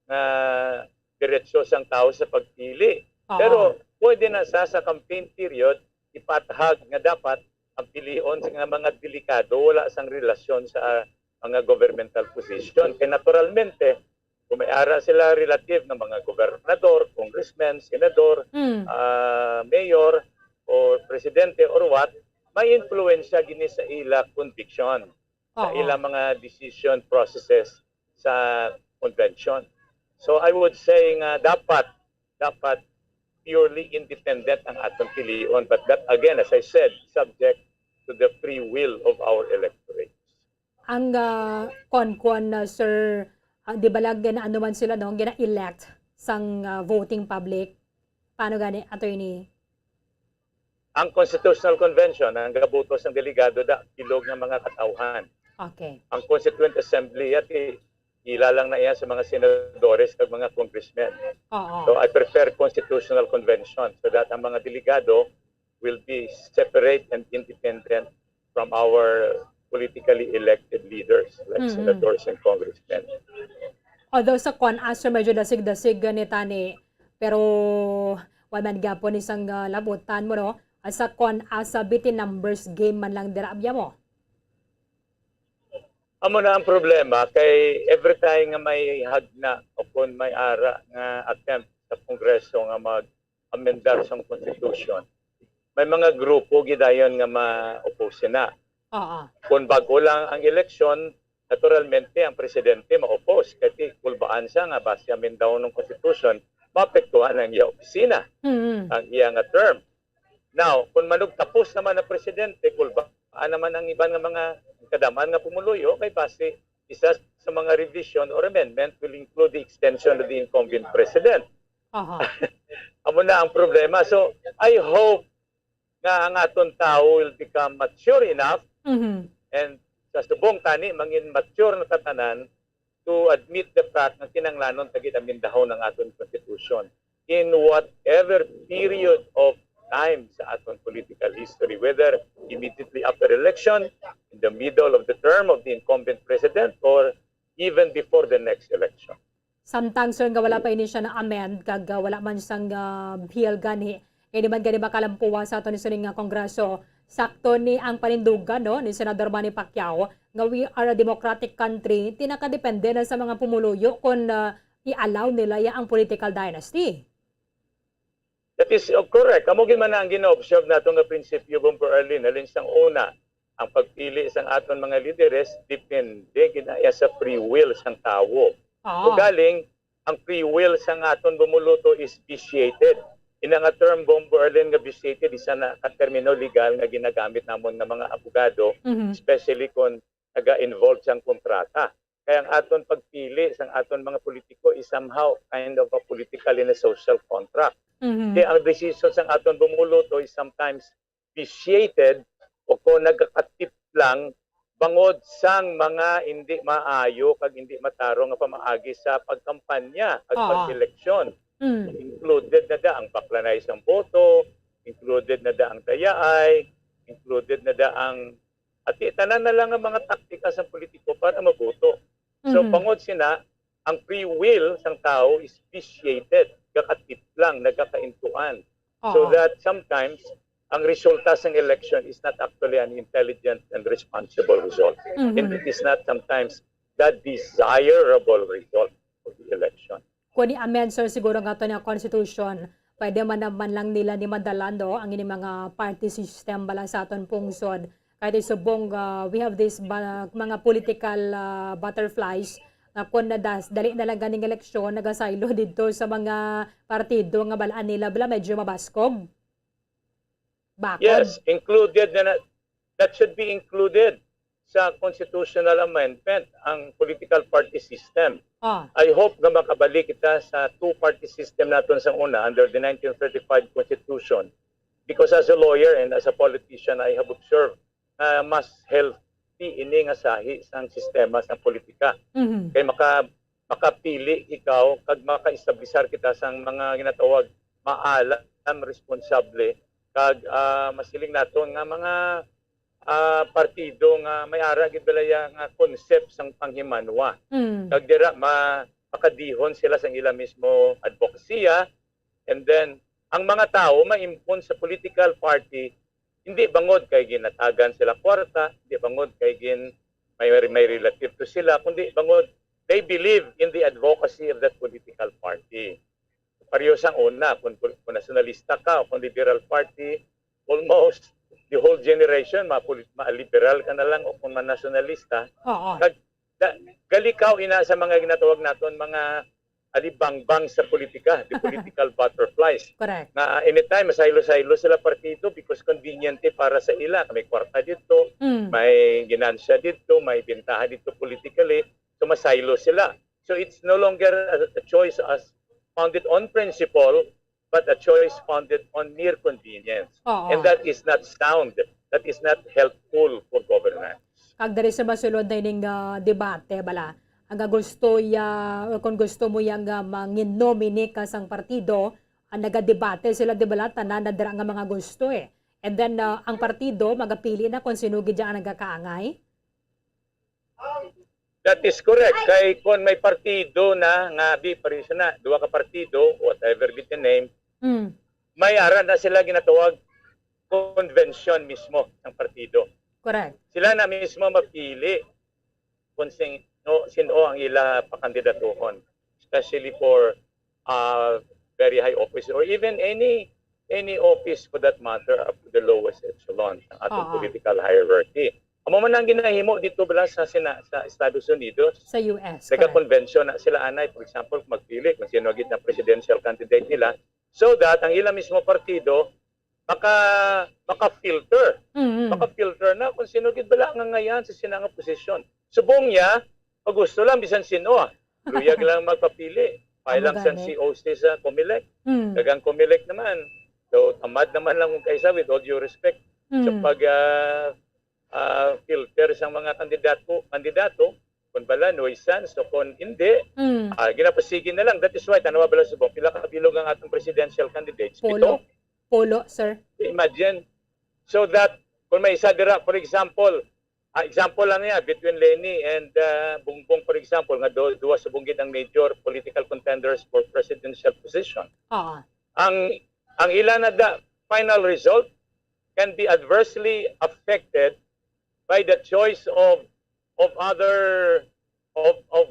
na diretso sang tao sa pagpili. Pero pwede na sa campaign period ipatahag nga dapat ang pilion sa mga delikado wala sang relasyon sa mga governmental position. Kaya naturalmente kung may ara sila relative ng mga gobernador, congressman, senador, mayor, or presidente or what, may influensya gini sa ila conviction, sa ila mga decision processes sa convention. So I would say nga dapat purely independent ang atong pilion, but that again as I said subject to the free will of our electorate. ang konkon na sir, di ba lang gina ano man sila no, gina-elect sang voting public. Paano gani, attorney? Ang Constitutional Convention, ang gabutos ng delegado da, ilog ng mga katauhan. Okay. Ang Constituent Assembly, at ilalang na iyan sa mga senadores at mga congressmen. Oo. So I prefer Constitutional Convention so that ang mga delegado will be separate and independent from our politically elected leaders like senators and congressmen. Although sa kwan aso medyo dasig-dasig ganita ni, pero wala man gapon isang labutan mo no, sa kwan asa bitin numbers game man lang dirabya mo. Amo na ang problema kay every time nga may hagna o kung may ara nga attempt sa Kongreso nga mag-amendar sa Constitution, may mga grupo gidayon nga ma-oppose na. Oo. Kung bago lang ang eleksyon, naturalmente ang presidente ma-oppose kasi kulbaan siya nga base amendaw ng Constitution, maapektuhan ang iya opisina, ang iya nga term. Now, kung manugtapos naman ang presidente, kulbaan naman ang iba nga mga kadaman nga pumuluyo, kay base isa sa mga revision or amendment will include the extension of the incumbent president. Aha. Amo na ang problema. So, I hope nga ang aton tao will become mature enough and sa subong tani mangin mature na tatanan to admit the fact na kinanglanon tagit amindahon ng aton constitution in whatever period of time sa aton political history, whether immediately after election, in the middle of the term of the incumbent president, or even before the next election. Samtang sir nga wala pa ini siya na amend kag wala man siyang bill gani. Kaya di man gani makalampuwa sa aton ni nga kongreso. Sakto ni ang panindugan no ni Senador Manny Pacquiao nga we are a democratic country, tinakadepende na sa mga pumuluyo kung i-allow nila ya ang political dynasty. That is correct. Kamo gid man ang gina-observe nato nga prinsipyo Bomber Arlene, halin sang una, ang pagpili sang aton mga lideres depende ginaya sa free will sang tawo. Oo. Galing ang free will sang aton bumuluto is vitiated. Ina nga term Bomber Arlene nga vitiated isa na ka termino legal nga ginagamit namon nga mga abogado, especially kung naga-involve sang kontrata. Kaya ang aton pagpili sang aton mga politiko is somehow kind of a political and a social contract. Kaya ang decision sang aton bumuluto is sometimes vitiated o kung nagkakatip lang bangod sang mga hindi maayo kag hindi matarong nga pamaagi sa pagkampanya at pag-eleksyon. Included na da ang baklanay sang boto, included na da ang dayaay, included na da ang at tanan na lang ang mga taktika sa politiko para maboto. So bangod sina ang free will sang tao is vitiated, kakatip lang, nagkakaintuan. So that sometimes ang resulta ng election is not actually an intelligent and responsible result. And it is not sometimes the desirable result of the election. Kung i-amend sir siguro nga ito ng Constitution, pwede man naman lang nila ni madalando ang ini mga party system bala sa aton pungsod. Kahit isubong we have this mga political butterflies na kung dali na lang ganing eleksyon, nagasaylo dito sa mga partido nga balaan nila bala medyo mabaskog. Bakod. Yes, included na that should be included sa constitutional amendment ang political party system. I hope na makabalik kita sa two-party system natin sa una under the 1935 Constitution because as a lawyer and as a politician I have observed mas healthy ini nga sahi sang sistema sa politika. Kay makapili ikaw kag maka-establisar kita sang mga ginatawag maalam responsable kag masiling naton nga mga partido nga may ara gid balaya nga concept sang panghimanwa. Kag dira makadihon sila sang ila mismo advokasya and then ang mga tao maimpon sa political party hindi bangod kay ginatagan sila kwarta, hindi bangod kay may relative to sila, kundi bangod they believe in the advocacy of that political party. Pareho sang una, kung nationalista ka o kung liberal party, almost the whole generation, ma-liberal ka na lang o kung nationalista. Galikaw ina sa mga ginatawag naton mga alibangbang sa politika, the political butterflies. Correct. Na anytime, masaylo-saylo sila partido because conveniente para sa ila. May kwarta dito, Mm. may ginansya dito, may bintaha dito politically. So masaylo sila. So it's no longer a choice as founded on principle, but a choice founded on mere convenience. Oo. And that is not sound. That is not helpful for governance. Kag diri sa masulod na ining debate bala ang gusto kung gusto mo yang mangin-nominate ka sang partido ang nagadebate sila di bala tanan na dira nga mga gusto eh, and then ang partido magapili na kung sino gid ang nagakaangay. That is correct. Kay kung may partido na nga pareho na, duwa ka partido, whatever be the name, Mm. may ara na sila ginatawag convention mismo ng partido. Correct. Sila na mismo mapili kung sino ang ila pakandidatuhon, especially for very high office or even any office for that matter up to the lowest echelon ng ating political hierarchy. Amo man ang ginahimo dito bala sa Estados Unidos, Sa US. sa Correct. convention na sila anay, for example, magpili kung sino gid na presidential candidate nila, so that ang ila mismo partido maka-filter. Mm. Maka-filter na kung sino gid bala nga ngayon sa sinanga posisyon. Subong niya, pag gusto lang bisan sino luyag lang magpapili. File lang sa Gani. COC sa COMELEC. Mm. Dagang COMELEC naman. So tamad naman lang kung kaisa, with all due respect, sa Mm. pag filter sa mga kandidato kung bala nuisance o kung hindi, Mm. ginapasigin na lang. That is why tanawa bala subong pila ka bilog ang atong presidential candidates. Polo. Polo, sir. Imagine. So that, kung may isa dira, for example, example lang niya, between Leni and Bongbong, for example, nga duwa sa bunggit ang major political contenders for presidential position. Oo. Ang ilan na final result can be adversely affected by the choice of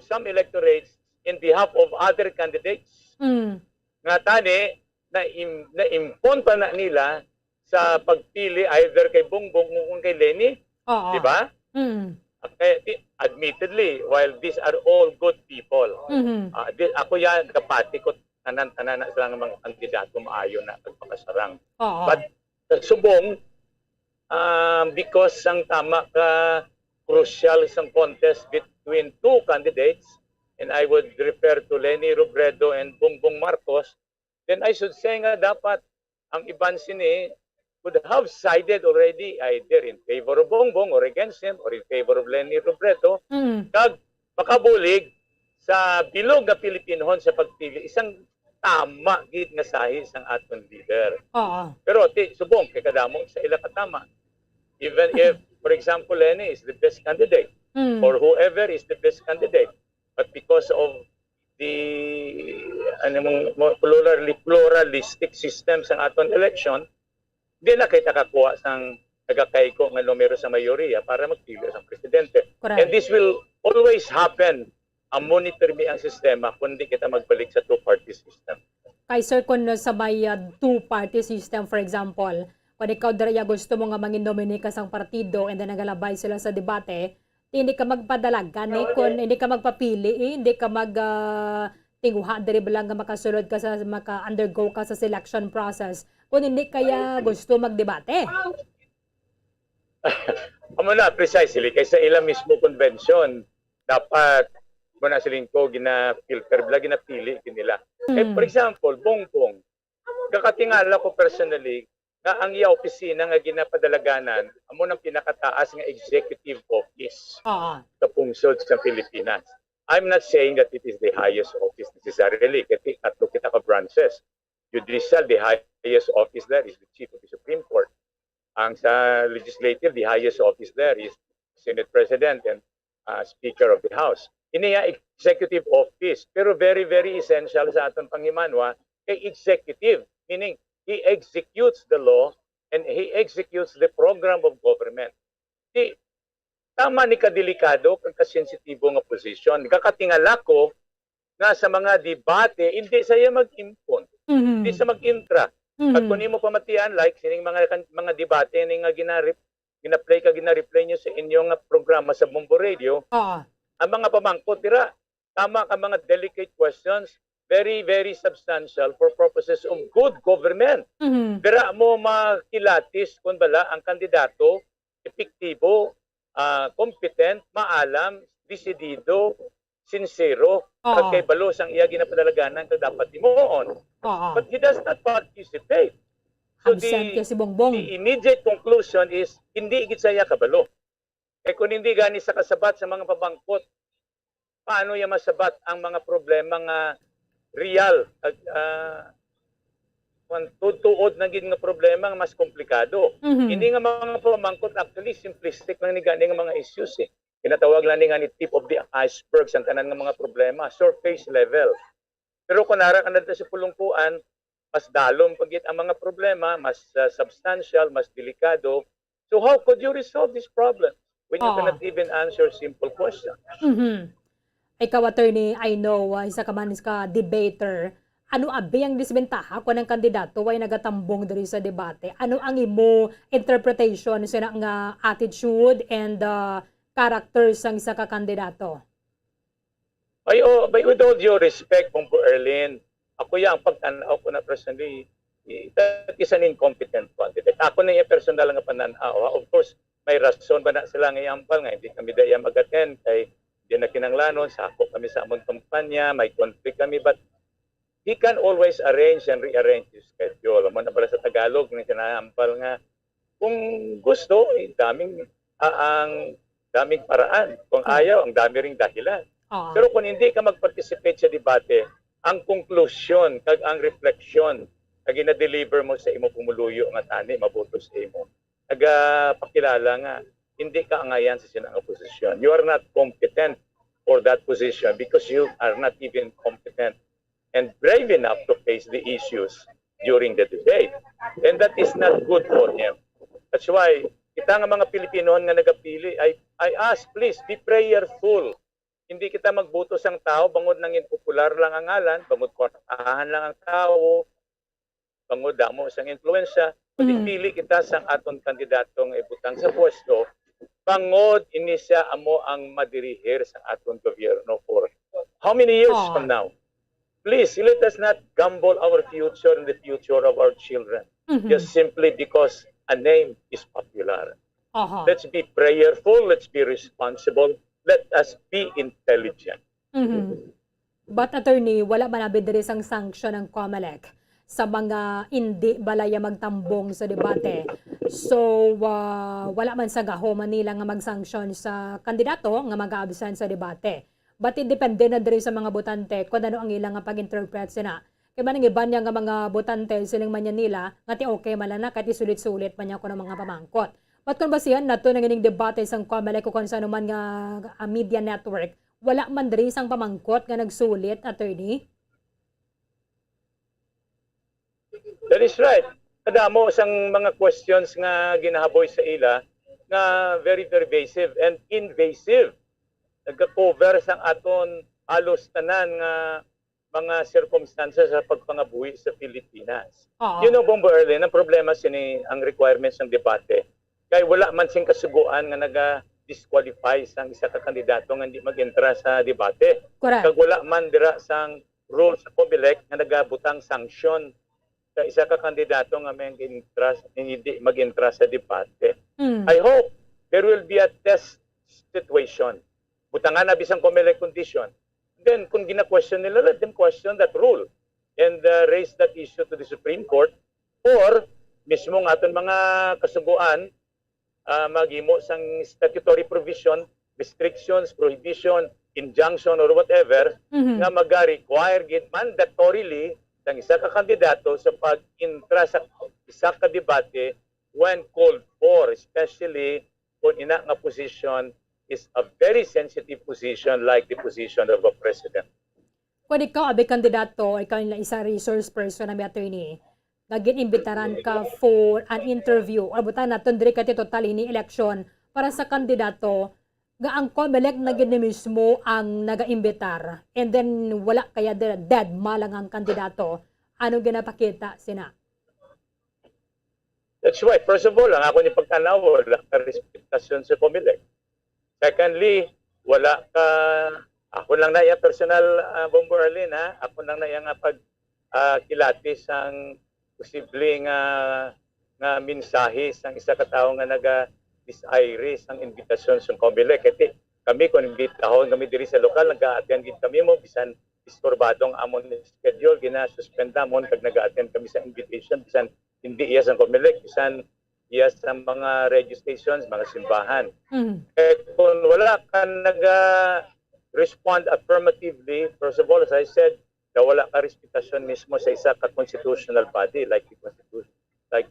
some electorates in behalf of other candidates. Mm. Nga tani na-impon pa na nila sa pagpili either kay Bongbong o kay Leni, Oo. di ba? Mm. Admittedly, while these are all good people, Mhm. ako yan kapati ko tanan-tanan na sila ng mga kandidato maayo na pagpakasarang. Oo. But subong, because ang tama ka crucial isang contest between two candidates, and I would refer to Leni Robredo and Bongbong Marcos, then I should say nga dapat ang iban sini would have sided already either in favor of Bongbong or against him or in favor of Leni Robredo, Mm. kag makabulig sa bilog nga Pilipinhon sa pagpili isang tama gid nga sahis ang aton leader. Oo. Pero subong kay kadamo sa ila katama. Even if, for example, Leni is the best candidate Mm. or whoever is the best candidate, but because of the pluralistic system sa aton election, di na kita kakuha sang nagakayko nga numero sa mayoriya para magpili sa presidente. Correct. And this will always happen. Ang monitor mi ang sistema kundi kita magbalik sa two-party system. Kay sir, kung sa may two-party system, for example, kung ikaw dara gusto mo nga mangin-nominate ka sang partido and then nagalabay sila sa debate, hindi ka magpadalag gani kung hindi ka magpapili, hindi ka tinguha diri lang nga makasulod ka sa maka-undergo ka sa selection process kung hindi kaya gusto magdebate. Amo na precisely kaysa ilang mismo convention dapat mo na siling ko gina-filter bla ginapili kinila. For example, Bongbong, kakatingala ko personally na ang iya opisina nga ginapadalaganan amo nang pinakataas nga executive office Oo. sa pungsod sa Pilipinas. I'm not saying that it is the highest office necessarily. Kasi tatlo kita ka branches. Judicial, the highest office there is the Chief of the Supreme Court. Ang sa legislative, the highest office there is Senate President and Speaker of the House. Iniya executive office. Pero very, very essential sa aton panghimanwa kay executive. Meaning, he executes the law and he executes the program of government. Tama ni kadelikado kung kasensitibo nga posisyon. Kakatingala ko na sa mga debate, hindi saya mag-impon. Mhm. Hindi sa mag-intra. Mhm. At kung mo pamatian, like sining mga debate ni nga gina-play ka, gina-replay nyo sa inyong programa sa Bombo Radio, Oo. ang mga pamangkot, tira, tama ka mga delicate questions, very, very substantial for purposes of good government. Mhm. Dira mo makilatis kung bala ang kandidato, epektibo, competent, maalam, desidido, sincero, Oo. kay balo sang iya ginapadalaganan kag dapat timuon. Oo. But he does not participate. So Absent the, kasi Bongbong. the immediate conclusion is hindi gid saya kabalo. Kaya kung hindi gani sa kasabat sa mga pabangkot, paano ya masabat ang mga problema nga real tutuod na gid nga problema nga mas komplikado. Mhm. Hindi nga mga pamangkot actually simplistic lang ni gani nga mga issues eh. Kinatawag lang ni nga ni tip of the iceberg sa tanan nga mga problema, surface level. Pero kung nara ka na sa pulungkuan, mas dalom pagit ang mga problema, mas substantial, mas delikado. So how could you resolve this problem when you Oo. cannot even answer simple questions? Mhm. Ikaw, attorney, I know, isa ka man ka debater. Ano abi ang disbentaha kung ang kandidato ay nagatambong diri sa debate? Ano ang imo interpretation sa nga attitude and character sang isa ka kandidato? By with all due respect, Pumpo Erlin, ako yang pagtanaw ko na personally, that is an incompetent candidate. Ako na yung personal nga pananaw. Of course, may rason ba na sila nga yampal nga, hindi kami daya mag-attend, kay di na kinanglanon, sako kami sa among kampanya, may conflict kami, but he can always arrange and rearrange his schedule. Amo na pala sa Tagalog, na sinahampal nga, kung gusto, ang daming paraan. Kung ayaw, ang dami ring dahilan. Oo. Pero kung hindi ka mag-participate sa debate, ang konklusyon kag ang refleksyon kag gina-deliver mo sa imo pumuluyo nga tani mabuto sa imo. Pakilala nga hindi ka angayan sa sinang posisyon. You are not competent for that position because you are not even competent and brave enough to face the issues during the debate. And that is not good for him. That's why kita nga mga Pilipino nga nagapili, I ask, please be prayerful. Hindi kita magboto sang tao, bangod nang popular lang ang ngalan, bangod kwartahan lang ang tao, bangod damo sang influensya, kundi pili kita sang aton kandidatong ibutang sa pwesto, bangod ini siya amo ang madirihir sa aton gobyerno for how many years from now? Please, let us not gamble our future and the future of our children just simply because a name is popular. Aha. Let's be prayerful, let's be responsible, let us be intelligent. Mhm. But attorney, wala man abi diri sang sanction ng COMELEC sa mga hindi balaya magtambong sa debate. So, wala man sa gahoman nila nga mag-sanction sa kandidato nga mag-absent sa debate. But it depende na diri sa mga botante kung ano ang ilang nga pag-interpret sina. Kaya man ang iban nga mga botante silang man nila nga ti okay malana kahit sulit-sulit man niya ko ng mga pamangkot. But kung basihan nato ng ining debate sang COMELEC o kung saan man nga media network, wala man diri sang pamangkot nga nagsulit, attorney? That is right. Kadamo sang mga questions nga ginahaboy sa ila nga very pervasive and invasive. Nagka-cover sang aton halos tanan nga mga circumstances sa pagpangabuhi sa Pilipinas. Oo. You know, Bombo Erlen, ang problema sini ang requirements ng debate. Kaya wala man sing kasuguan nga naga-disqualify sang isa ka kandidato nga hindi mag-entra sa debate. Correct. Kag wala man dira sang rules sa COMELEC nga nagabutang sanction sa isa ka kandidato nga may hindi mag-entra sa debate. I hope there will be a test situation. Butangan na bisang COMELEC condition. Then kung gina-question nila, let them question that rule and raise that issue to the Supreme Court or mismo nga aton mga kasuguan maghimo sang statutory provision, restrictions, prohibition, injunction or whatever nga mag-require gid mandatorily sang isa ka kandidato sa pag-intra sa isa ka debate when called for, especially kung ina nga position is a very sensitive position like the position of a president. Kung ikaw, abi kandidato, ikaw yung isa resource person na may attorney, nag-imbitaran ka for an interview or butan naton diri kati total ini election para sa kandidato nga ang COMELEC na gid mismo ang naga-imbitar and then wala kaya dead malang ang kandidato, ano ginapakita sina? That's right. First of all, ang ako ni pagtanaw, wala ka respektasyon sa COMELEC. Secondly, wala ka Ako lang na yung personal Bombo Arlene, ha? Ako lang na yung kilatis ang posibleng nga mensahe sang isa ka tawo nga naga-disaire sang invitasyon sa Comelec. Kasi kami kung imbitahon kami diri sa lokal, nag-a-attend gid kami mo bisan disturbadong amon schedule, gina-suspenda mo kag nag-a-attend kami sa invitation bisan hindi iya sa Comelec, bisan iya sa mga registrations, mga simbahan. Kung wala ka respond affirmatively, first of all, as I said, na wala ka respetasyon mismo sa isa ka constitutional body like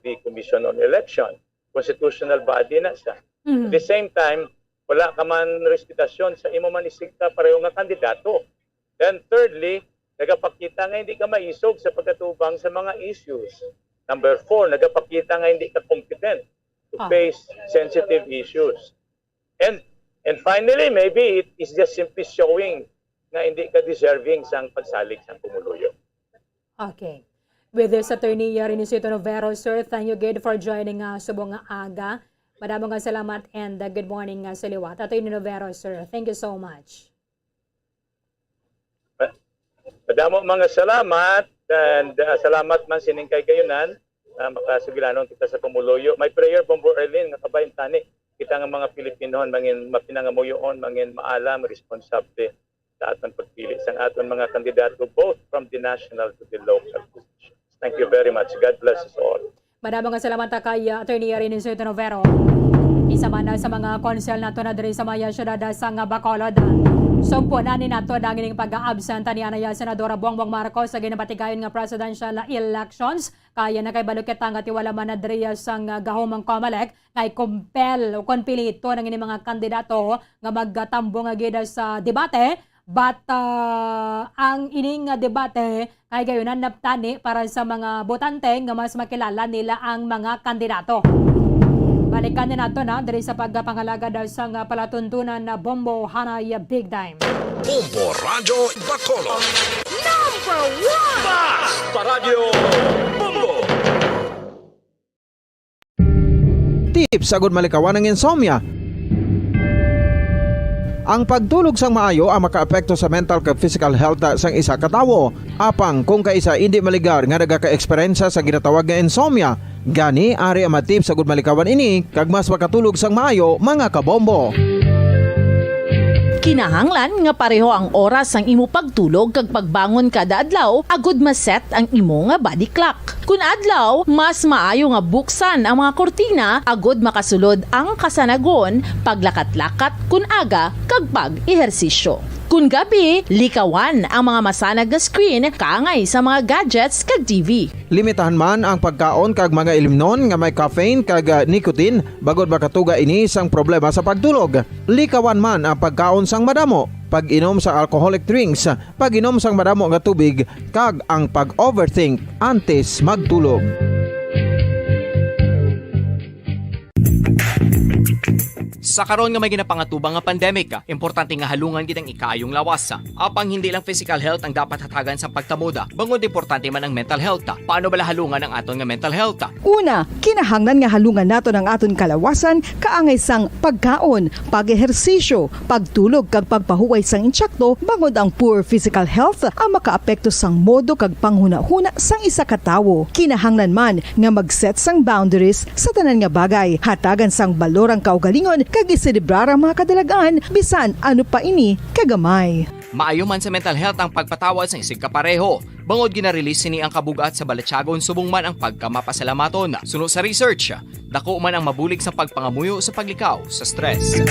the Commission on Election. Constitutional body na siya. At the same time, wala ka man respetasyon sa imo man isigta pareho nga kandidato. Then thirdly, nagapakita nga hindi ka maisog sa pagkatubang sa mga issues. Number 4, nagapakita nga hindi ka competent to face sensitive issues. And finally, maybe it is just simply showing na hindi ka deserving sang pagsalig sang Pumuluyo. Okay. With this, Attorney Renisito Novero, sir, thank you again for joining us subong nga aga. Madamong nga salamat and good morning nga sa liwat. Attorney Novero, sir, thank you so much. Madamo mga salamat and salamat man sining kay kayunan na makasugilanon kita sa Pumuluyo. My prayer, Bombo Arlene, nga kabayan tani, kita nga mga Pilipinoon, mangin mapinangamuyoon, mangin maalam, responsable sa aton pagpili sa aton mga kandidato both from the national to the local positions. Thank you very much. God bless us all. Madamong nga salamat kay Attorney Renisito Novero. Isa man na sa mga konsel nato na diri sa maya syudad sa Bacolod. Sumpo na ni nato dangin pag-absent ni Anaya Senadora Bongbong Marcos sa ginapatigayon nga presidential elections. Kaya na kay balukit ang tiwala man na diri sa gahumang Comelec kay compel o konpilito ng ini mga kandidato nga magtambo nga gid sa debate. But ang ining debate kay gayunan naptani para sa mga botante nga mas makilala nila ang mga kandidato. Balikan na nato na diri sa pagpangalaga daw sa palatuntunan na Bombo Hanay Big Time. Bombo Radyo Bacolod. Number 1! Basta Radio Bombo! Tips sagud malikawan ng insomnia. Ang pagtulog sang maayo ang makaapekto sa mental kag physical health sang isa ka tawo. Apang kung kaisa hindi maligar nga nagaka-eksperyensya sa ginatawag nga insomnia, gani ari ang matip sagud malikawan ini kag mas makatulog sang maayo mga kabombo. Kinahanglan nga pareho ang oras ang imo pagtulog kag pagbangon kada adlaw agud maset ang imo nga body clock. Kun adlaw, mas maayo nga buksan ang mga kortina agud makasulod ang kasanagon, paglakat-lakat kun aga kag pag-ehersisyo. Kun gabi, likawan ang mga masanag nga screen kaangay sa mga gadgets kag TV. Limitahan man ang pagkaon kag mga ilimnon nga may caffeine kag nicotine bagod makatuga ini sang problema sa pagtulog. Likawan man ang pagkaon sang madamo, pag-inom sa alcoholic drinks, pag-inom sang madamo nga tubig kag ang pag-overthink antes magtulog. Sa karon nga may ginapangatubang nga pandemic, importante nga halungan gid ang ikaayong lawas. Apang hindi lang physical health ang dapat hatagan sa pagtamuda, bangod importante man ang mental health. Paano bala halungan ang aton nga mental health? Una, kinahanglan nga halungan nato ang aton kalawasan kaangay sang pagkaon, pag-ehersisyo, pagtulog kag pagpahuway sang insyakto bangod ang poor physical health ang makaapekto sang modo kag panghuna-huna sang isa ka tawo. Kinahanglan man nga mag-set sang boundaries sa tanan nga bagay, hatagan sang balorang kaugalingon kag iselebrar ang mga kadalagaan bisan ano pa ini kagamay. Maayo man sa mental health ang pagpatawad sa isig kapareho. Bangod ginarelease ni ang kabugat sa Balatyagon subong man ang pagkamapasalamaton. Suno sa research, dako man ang mabulig sa pagpangamuyo sa paglikaw sa stress.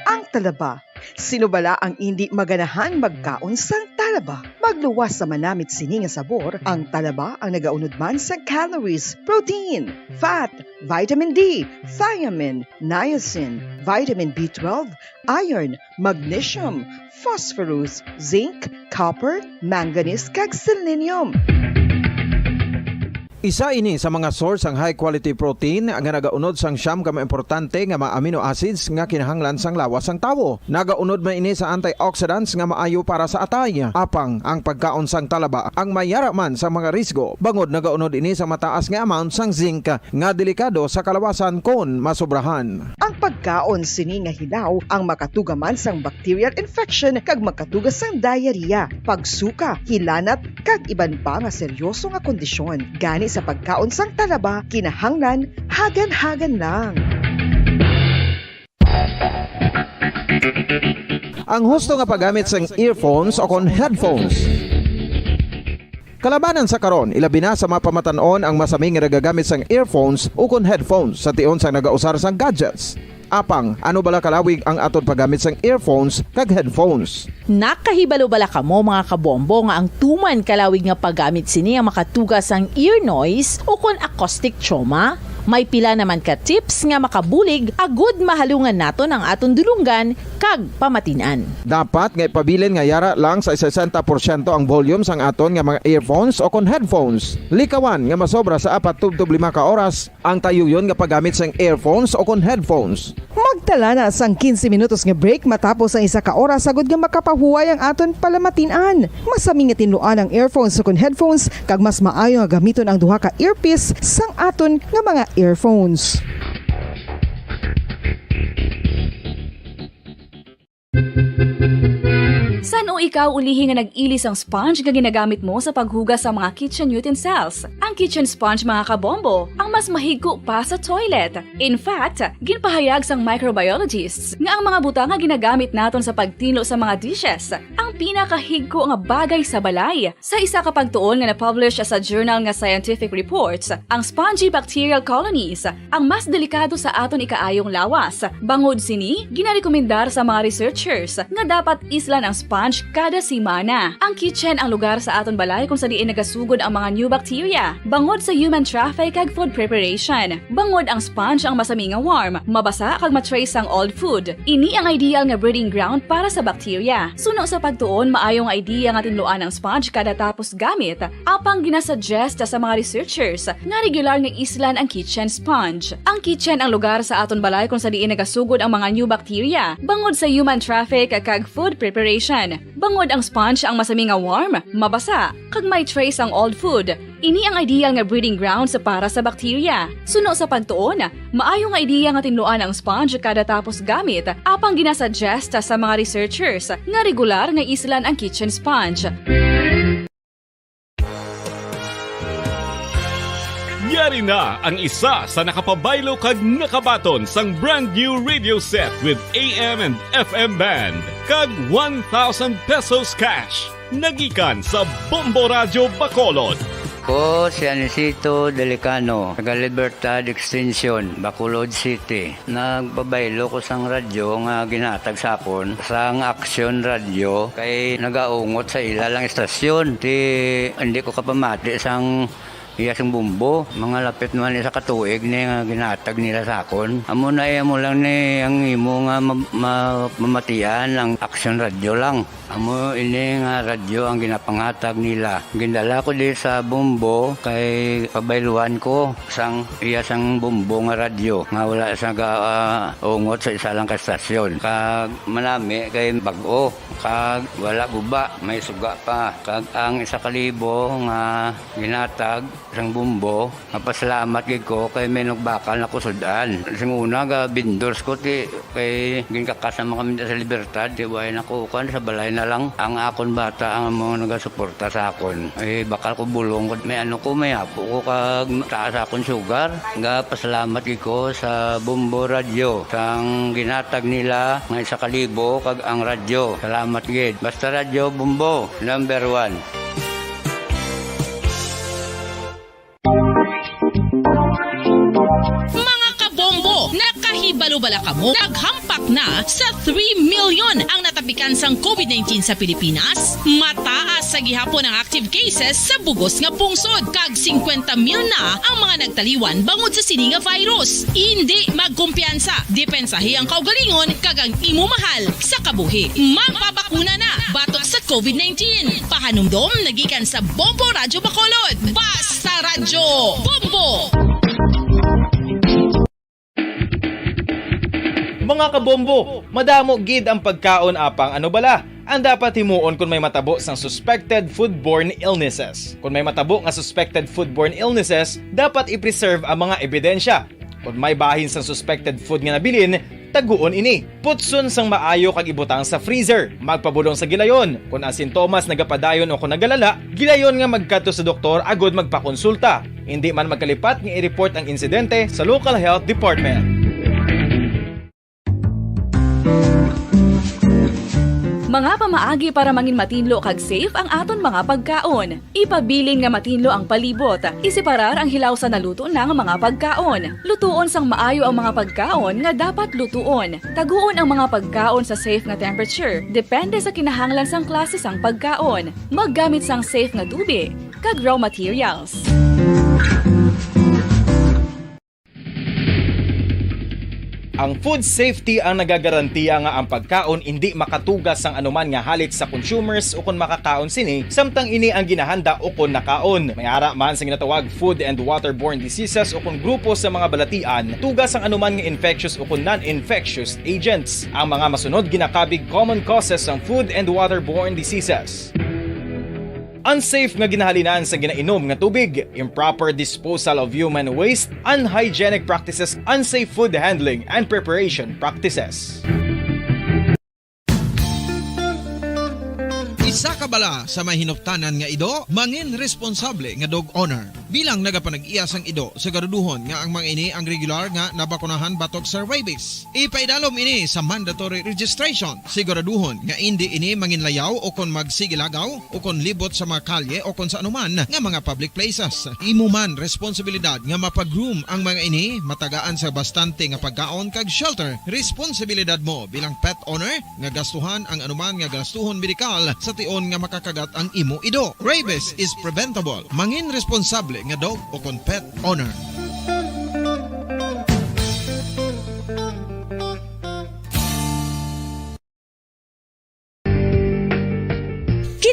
Ang talaba. Sino bala ang hindi maganahan magkaon sang talaba? Magluwas sa manamit sini nga sabor, ang talaba ang nagaunod man sa calories, protein, fat, vitamin D, thiamine, niacin, vitamin B12, iron, magnesium, phosphorus, zinc, copper, manganese kag selenium. Isa ini sa mga source ang high quality protein nga nagaunod sang siyam ka importante nga mga amino acids nga kinahanglan sang lawas sang tawo. Nagaunod man ini sa antioxidants nga maayo para sa atay. Apang ang pagkaon sang talaba ang mayara man sa mga risgo. Bangod nagaunod ini sa mataas nga amount sang zinc nga delikado sa kalawasan kon masobrahan. Ang pagkaon sini nga hilaw ang makatugaman sang bacterial infection kag makatugas sang diarrhea, pagsuka, hilanat kag iban pa nga seryoso nga kondisyon. Gani sa pagkaon sang talaba kinahanglan hagan-hagan lang. Ang husto nga paggamit sang earphones o kon headphones. Kalabanan sa karon, ilabi na sa mga pamatanon ang masaming nga nagagamit sang earphones o kon headphones sa tion sang nagausar sang gadgets. Apang, ano bala kalawig ang aton paggamit sang earphones kag headphones? Nakahibalo bala kamo mga kabombo nga ang tuman kalawig nga paggamit sini ang makatugas ang ear noise o kon acoustic trauma? May pila naman ka tips nga makabulig agud mahalungan naton ang aton dulunggan kag pamatinan. Dapat nga ipabilin nga yara lang sa 60% ang volume sang aton nga mga earphones o kon headphones. Likawan nga masobra sa 4 to 5 ka oras ang tayuyon nga paggamit sang earphones o kon headphones. Magtala na sang 15 minutos nga break matapos ang 1 ka oras sagud nga makapahuway ang aton palamatinan. Masami nga tinluan ang earphones o kon headphones kag mas maayo nga gamiton ang duha ka earpiece sang aton nga mga earphones. San o ikaw ulihi nga nag-ilis ang sponge nga ginagamit mo sa paghugas sa mga kitchen utensils? Ang kitchen sponge mga kabombo, ang mas mahigko pa sa toilet. In fact, ginpahayag sang microbiologists nga ang mga butang nga ginagamit naton sa pagtilo sa mga dishes ang pinakahigko nga bagay sa balay. Sa isa ka pagtuon nga na-publish sa journal nga Scientific Reports, ang spongy bacterial colonies ang mas delikado sa aton ikaayong lawas. Bangod sini, ginarekomendar sa mga researchers nga dapat islan ang sponge kada simana. Ang kitchen ang lugar sa aton balay kung sa diin nagasugod ang mga new bacteria. Bangod sa human traffic kag food preparation. Bangod ang sponge ang masami nga warm, mabasa kag matrace ang old food. Ini ang ideal nga breeding ground para sa bacteria. Suno sa pagtuon, maayong idea nga tinluan ang sponge kada tapos gamit. Apang ginasuggest sa mga researchers nga regular nga islan ang kitchen sponge. Ang kitchen ang lugar sa aton balay kung sa diin nagasugod ang mga new bacteria. Bangod sa human traffic kag food preparation. Bangod ang sponge ang masami nga warm, mabasa, kag may trace ang old food. Ini ang ideal nga breeding ground sa para sa bacteria. Suno sa pagtuon, maayo nga idea nga tinluan ang sponge kada tapos gamit, apang ginasuggest sa mga researchers nga regular nga islan ang kitchen sponge. Yari na ang isa sa nakapabaylo kag nakabaton sang brand new radio set with AM and FM band kag 1,000 pesos cash. Nagikan sa Bombo Radio Bacolod. Ko si Anisito Delicano, taga Libertad Extension, Bacolod City. Nagbabaylo ko sang radyo nga ginatag sa akon sang Action Radio kay nagaungot sa ilalang estasyon. Hindi ko kapamati sang iyasang bumbo, mga lapit naman sa katuig ni nga ginatag nila sa akon. Amo na mo lang ni ang imo nga mamatian ang Action Radio lang. Amo ini nga radyo ang ginapangatag nila. Gindala ko di sa bumbo kay pabayluan ko sang iyasang bumbo nga radyo nga wala sa ungot sa isa lang ka stasyon. Kag manami kay bag-o, kag wala guba, may suga pa. Kag ang 1,000 nga ginatag sang bumbo, mapasalamat gid ko kay may nagbakal na kusudan. Sing una ga vendors ko ti kay ginkakasama kami sa Libertad, di way nakukuan sa balay na lang ang akon bata ang mga nagasuporta sa akon. Bakal ko bulong may may apo ko kag taas akon sugar. Nga pasalamat gid ko sa Bombo Radio sang ginatag nila nga 1,000 kag ang radyo. Salamat gid. Basta Radio Bombo number 1. Mga kabombo, nakahibalo bala kamo? Naghampak na sa 3 million ang natapikan sang COVID-19 sa Pilipinas. Mataas sa gihapon ang active cases sa bugos nga pungsod. Kag 50 mil na ang mga nagtaliwan bangod sa sini nga virus. Hindi magkumpiyansa. Depensahi ang kaugalingon kag ang imo mahal sa kabuhi. Magpabakuna na batok sa COVID-19. Pahanumdom nagikan sa Bombo Radyo Bacolod. Basta Radyo Bombo! Mga kabombo, madamo gid ang pagkaon apang ano bala ang dapat himuon kung may matabo sang suspected foodborne illnesses. Kung may matabo nga suspected foodborne illnesses, dapat i-preserve ang mga ebidensya. Kung may bahin sang suspected food nga nabilin, taguon ini. Putson sang maayo kag ibutang sa freezer. Magpabulong sa gilayon. Kung ang sintomas nagapadayon o kung nagalala, gilayon nga magkadto sa doktor agod magpakonsulta. Hindi man magkalipat nga i-report ang insidente sa local health department. Mga pamaagi para mangin matinlo kag safe ang aton mga pagkaon. Ipabilin nga matinlo ang palibot. Isiparar ang hilaw sa naluto ng mga pagkaon. Lutuon sang maayo ang mga pagkaon nga dapat lutuon. Taguon ang mga pagkaon sa safe nga temperature. Depende sa kinahanglan sang klase sang pagkaon. Maggamit sang safe nga tubig kag raw materials. Ang food safety ang nagagarantiya nga ang pagkaon hindi makatugas sang anuman nga halit sa consumers o kung makakaon sini, samtang ini ang ginahanda o kung nakaon. May ara man sa ginatawag food and waterborne diseases o kung grupo sa mga balatian, tugas ang anuman nga infectious o kung non-infectious agents. Ang mga masunod ginakabig common causes ng food and waterborne diseases. Unsafe nga ginahalinan sa ginainom nga tubig, improper disposal of human waste, unhygienic practices, unsafe food handling and preparation practices. Isa ka bala sa may hinuptanan nga ido, mangin responsable nga dog owner. Bilang nagapanag-iyas ang ido, siguraduhon nga ang mga ini ang regular nga nabakunahan batok sa rabies. Ipaidalom ini sa mandatory registration. Siguraduhon nga hindi ini manginlayaw o kon magsigilagaw o kon libot sa mga kalye o kon sa anuman nga mga public places. Imo man responsibilidad nga mapag-groom ang mga ini, matagaan sa bastante nga pagkaon kag shelter. Responsibilidad mo bilang pet owner nga gastuhan ang anuman nga gastuhon medikal sa tion nga makakagat ang imo ido. Rabies is preventable. Mangin responsable nga dog o kon pet owner.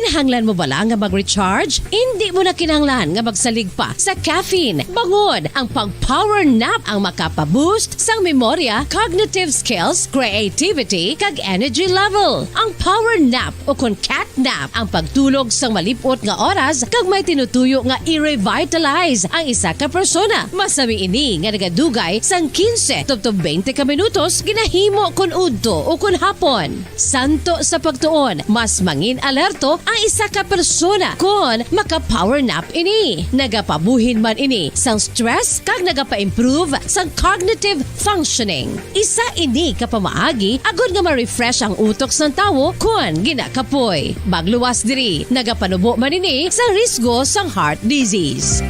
Kinahanglan mo bala nga mag-recharge? Hindi mo na kinahanglan nga magsalig pa sa caffeine. Bangod ang pag-power nap ang makapaboost sang memorya, cognitive skills, creativity, kag energy level. Ang power nap o kon cat nap ang pagtulog sang malipot nga oras kag may tinutuyo nga i-revitalize ang isa ka persona. Masami ini nga nagadugay sang 15 to 20 ka minutos ginahimo kun udto o kun hapon. Santo sa pagtuon, mas mangin alerto ang isa ka persona kung maka-power nap ini. Nagapabuhin man ini sang stress kag nagapa-improve sang cognitive functioning. Isa ini kapamaagi agud nga ma-refresh ang utok sang tawo kung ginakapoy. Bagluwas diri, nagapanubo man ini sa risgo sang heart disease.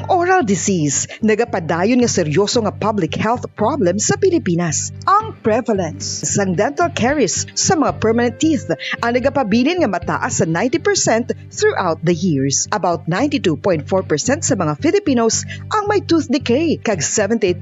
Oral disease, nagapadayon nga seryoso nga public health problem sa Pilipinas. Ang prevalence sang dental caries sa mga permanent teeth ang nagapabilin nga mataas sa 90% throughout the years. About 92.4% sa mga Filipinos ang may tooth decay, kag 78%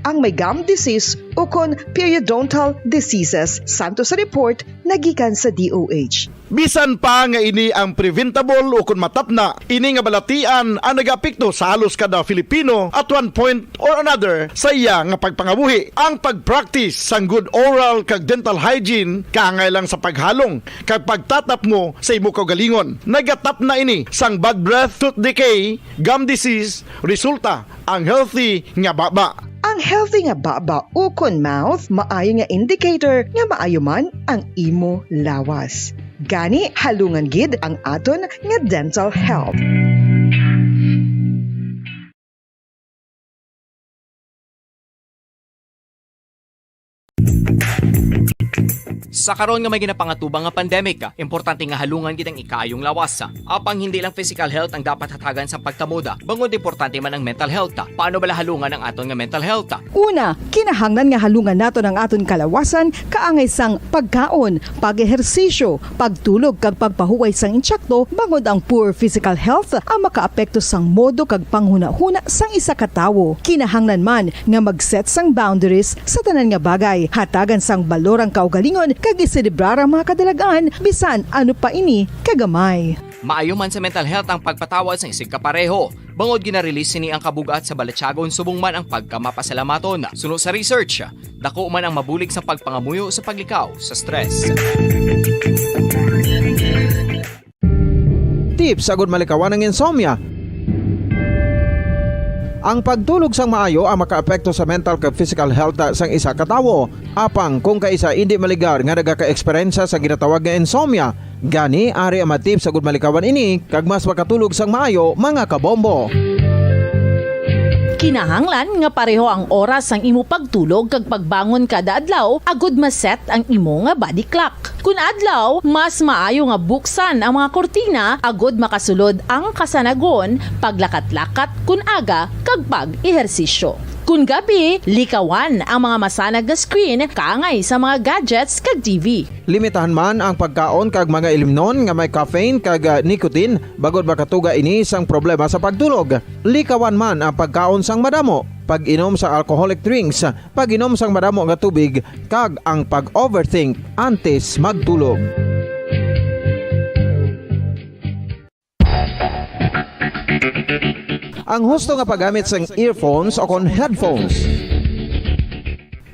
ang may gum disease o kon periodontal diseases. Santo sa report nagikan sa DOH. Bisan pa nga ini ang preventable o kung matapna, ini nga balatian ang nag-apekto sa halos kada Filipino at one point or another sa iya nga pagpangabuhi. Ang pag-practice sang good oral kag dental hygiene kaangay lang sa paghalong kag pagtatap mo sa imo kaugalingon. Nagatap na ini sang bad breath, tooth decay, gum disease, resulta ang healthy nga baba. Ang healthy nga baba o kon mouth, maayo nga indicator nga maayo man ang imo lawas. Gani halungan gid ang aton nga dental health. Sa karon nga may ginapangatubang nga pandemic, importante nga halungan gid ang ikaayong lawas. Apang hindi lang physical health ang dapat hatagan sa pagtamuda, bangod importante man ang mental health. Paano bala halungan ang aton nga mental health? Una, kinahanglan nga halungan nato ng aton kalawasan kaangay sang pagkaon, pag-ehersisyo, pagtulog kag pagpahuway sang insyakto bangod ang poor physical health ang makaapekto sang modo kag panghuna-huna sang isa ka tawo. Kinahanglan man nga mag-set sang boundaries sa tanan nga bagay, hatagan sang balorang kaugalingon kag iselebrar ang mga kadalagaan bisan ano pa ini kagamay. Maayo man sa mental health ang pagpatawad sa isig kapareho. Bangod gina-release ni ang kabugat sa Balatsyagon subong man ang pagkamapasalamaton. Sunod sa research, dako man ang mabulig sa pagpangamuyo sa paglikaw sa stress. Tips agud malikawan ng insomnia. Ang pagtulog sang maayo ang makaapekto sa mental kag physical health sang isa ka tawo. Apang kung kaisa hindi maligar nga nagaka-eksperyensya sa ginatawag nga insomnia, gani ari ang tips agud malikawan ini kag mas makatulog sang maayo mga kabombo. Kinahanglan nga pareho ang oras ang imo pagtulog kag pagbangon kada adlaw agud maset ang imo nga body clock. Kun adlaw, mas maayo nga buksan ang mga kortina agud makasulod ang kasanagon, paglakat-lakat kun aga kag pag-ehersisyo. Kun gabi, likawan ang mga masanag na screen kaangay sa mga gadgets kag TV. Limitahan man ang pagkaon kag mga ilimnon nga may caffeine kag nicotine bagod makatuga ini sang problema sa pagtulog. Likawan man ang pagkaon sang madamo, pag-inom sa alcoholic drinks, pag-inom sang madamo nga tubig kag ang pag-overthink antes magtulog. Ang husto nga paggamit sang earphones o kon headphones.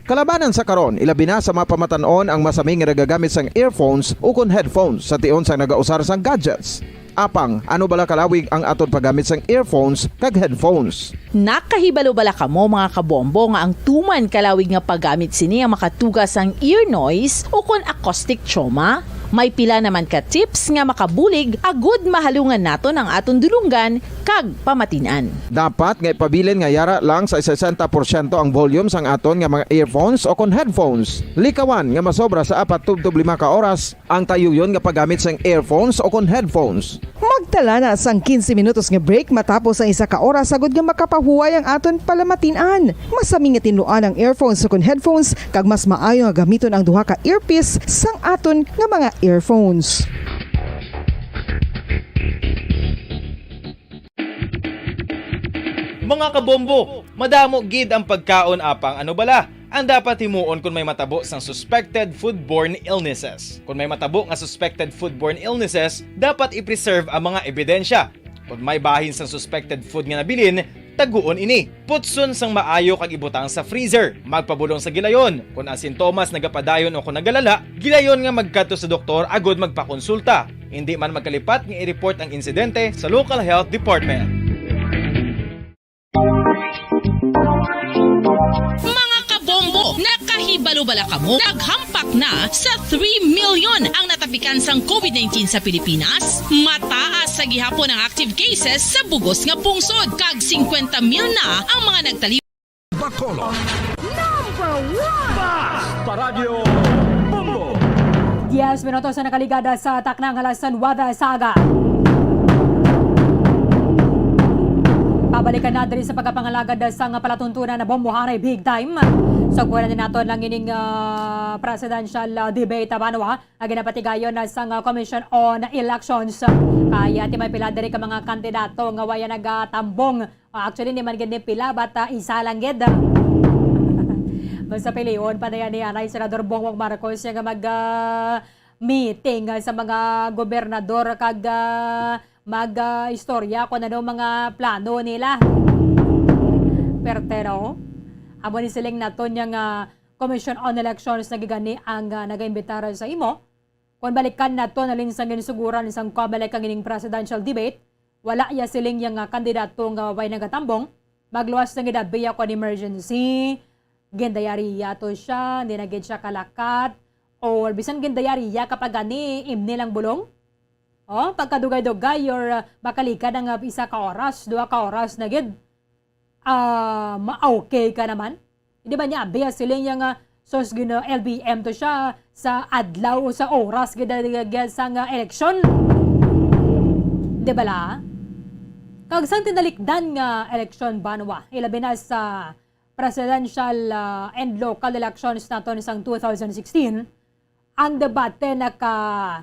Kalabanan sa karon, ilabi na sa mga pamatanon ang masami nga nagagamit sang earphones o kon headphones sa tion sang nagausar sang gadgets. Apang, ano bala kalawig ang aton paggamit sang earphones kag headphones? Nakahibalo bala kamo mga kabombo nga ang tuman kalawig nga paggamit sini ang makatugas ang ear noise o kon acoustic trauma? May pila naman ka tips nga makabulig agud mahalungan naton ang aton dulunggan kag pamatinan. Dapat nga ipabilin nga yara lang sa 60% ang volume sang aton nga mga earphones o kon headphones. Likawan nga masobra sa 4 to 5 ka oras ang tayuyon nga paggamit sang earphones o kon headphones. Magtala na sang 15 minutos nga break matapos ang isa ka oras agud nga makapahuway ang aton palamatinan. Masami nga tinuan ang earphones o kon headphones kag mas maayo nga gamiton ang duha ka earpiece sang aton nga mga earphones. Mga kabombo, madamo gid ang pagkaon apang ano bala ang dapat himuon kung may matabo sang suspected foodborne illnesses. Kung may matabo nga suspected foodborne illnesses, dapat i-preserve ang mga ebidensya. Kung may bahin sang suspected food nga nabilin, taguon ini. Putson sang maayo kag ibutang sa freezer. Magpabulong sa gilayon. Kung ang sintomas nagapadayon o kung nagalala, gilayon nga magkadto sa doktor agud magpakonsulta. Hindi man magkalipat nga i-report ang insidente sa local health department. Mga kabombo, nakahibalo bala kamo? Naghampak na sa 3 million ang natapikan sang COVID-19 sa Pilipinas. Mataas sa gihapon ang active cases sa bugos nga pungsod. Kag 50 mil na ang mga nagtali. Bacolod. Number 1! Basta Radio Bombo! 10 minutos na nakaligada sa taknang halasan Wada Saga. Pabalikan na din sa pagkapangalagad sa palatuntunan na bombohanay big time. So kuha din nato lang ining presidential debate banwa ang ginapatigayon na sa Commission on Elections. Kaya ti may pila diri ka mga kandidato nga waya nagatambong. Actually ni man gid pila bata isa lang gid. Basta piliyon pa na yan ni Anay Senador Bongbong Marcos nga mag meeting sa mga gobernador kag mag-istorya kung ano mga plano nila. Pero, amo ni siling nato niyang Commission on Elections na gigani ang nag-imbitara sa imo. Kung balikan nato na linsang ginsuguran isang kabalik ang ining presidential debate, wala ya siling yung kandidato nga way nagatambong, magluwas na gidabiya ko emergency, gendayariya to siya, hindi na gid siya kalakat, or bisan gendayariya kapag gani imnilang bulong. Oh, pagkadugay-dugay or bakalikad ang isa ka oras, 2 ka oras na gid. Ma-okay ka naman. Hindi ba niya biya sila yung sos gina LBM to siya, sa adlaw o sa oras gid sa nga eleksyon. Di ba la? Kag sang tinalikdan nga eleksyon banwa, ilabi na sa presidential and local elections naton sang 2016, ang debate naka-play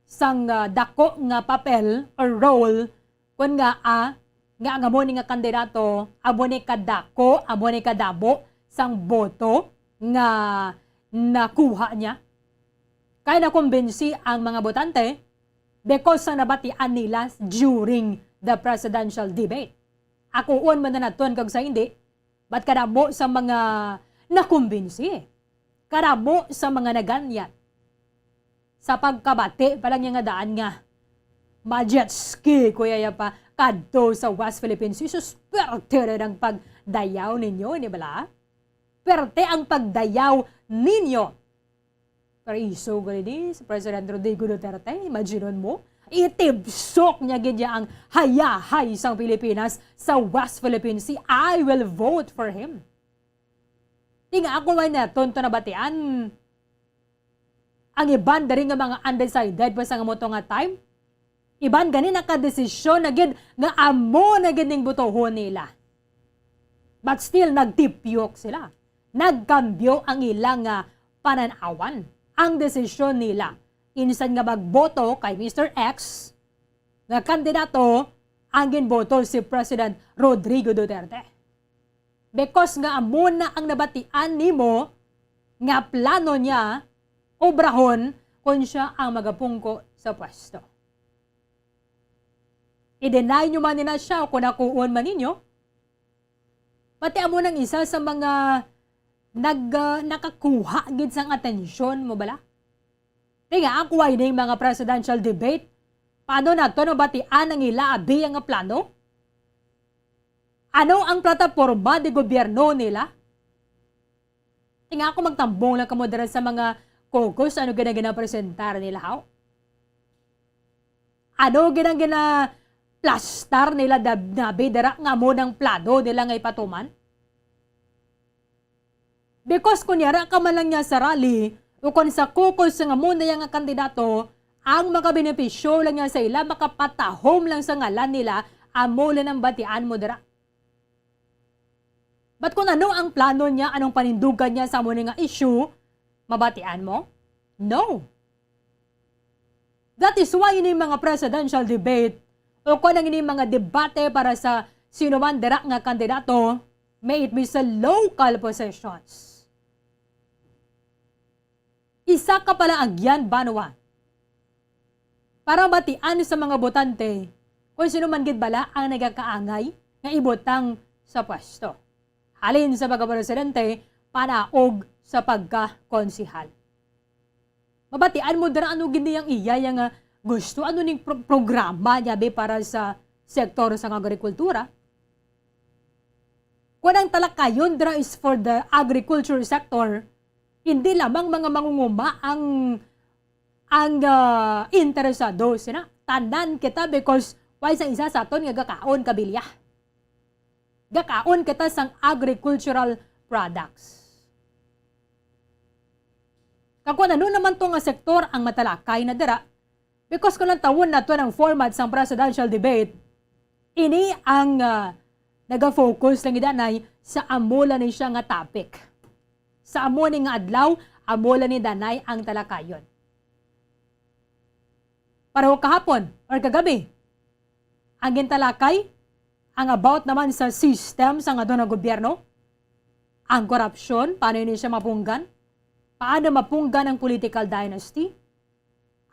sang dako nga papel or role kun nga nga mo ni nga kandidato amo ni kadako, amo ni kadabo sang boto nga nakuha niya. Kaya nakumbinsi ang mga botante because sa nabatian nila during the presidential debate. Ako man na naton kag sa hindi, ba't kadamo sa mga nakumbinsi? Kadamo sa mga naganyat. Sa pagkabati, palang nga daan nga, ma-jet ski, kuya pa, kadto sa West Philippine Sea. So, perte rin ang pagdayaw ninyo, ni bala? Perte ang pagdayaw ninyo. Pero iso ko rin si President Rodrigo Duterte, imagine mo, itibsok niya ganyan ang hayahay sang Pilipinas sa West Philippine Sea. I will vote for him. Tinga ako man na tonto na batian. Ang iban dari nga mga undecided pa sa nga moto nga time. Iban gani nakadesisyon na gid nga amo na gid ning butohon nila. But still nagtipyok sila. Nagkambyo ang ilang pananawan. Ang desisyon nila. Insan nga magboto kay Mr. X nga kandidato ang ginboto si President Rodrigo Duterte. Because nga amo na ang nabatian nimo nga plano niya obrahon kung siya ang magapungko sa pwesto. I-deny nyo man nila siya o kung nakuon man ninyo. Pati amo ng isa sa mga nakakuha gid sang atensyon mo bala. Tinga ako ay ning mga presidential debate. Paano na ito nabatian ang ilaabi ang plano? Ano ang plataforma de gobyerno nila? Tinga ako magtambong lang kamodera sa mga kokos, ano gina-presentar nila how? Ano gina-plastar nila na bidara nga mo ng plano nila nga ipatuman? Because kunyara ka man lang niya sa rally, o kung sa kokos nga muna yung kandidato, ang makabenepisyo lang niya sa ila, makapatahom lang sa ngalan nila, amo lang ang batian mo dara. But kung ano ang plano niya, anong panindugan niya sa muna nga issue, mabatian mo? No. That is why ini mga presidential debate, o kung ang ini mga debate para sa sino man dara nga kandidato, may it be sa local positions. Isa ka pala agyan banwa. Para batian sa mga botante, kung sino man gid bala ang nagakaangay nga ibotang sa pwesto. Halin sa pagka-presidente, panaog sa pagka-konsihal. Mabatian mo dara ano gid niyang iya nga gusto ano ning programa niya para sa sektor sa agrikultura. Kung ang talakayon dara is for the agriculture sector, hindi lamang mga mangunguma ang interesado sina. Tanan kita because why sa isa sa aton nga gakaon kabilya. Gakaon kita sang agricultural products. Kako ano naman to nga sektor ang matalakay na dira because kung lang tawon na to ng format sang presidential debate, ini ang naga-focus lang idanay sa amula ni siya nga topic. Sa amo ni nga adlaw, amula ni danay ang talakayon. Pareho kahapon or kagabi, ang gintalakay, ang about naman sa system sa nga doon ng gobyerno, ang korupsyon, paano yun siya mapunggan, paano mapunggan ang political dynasty,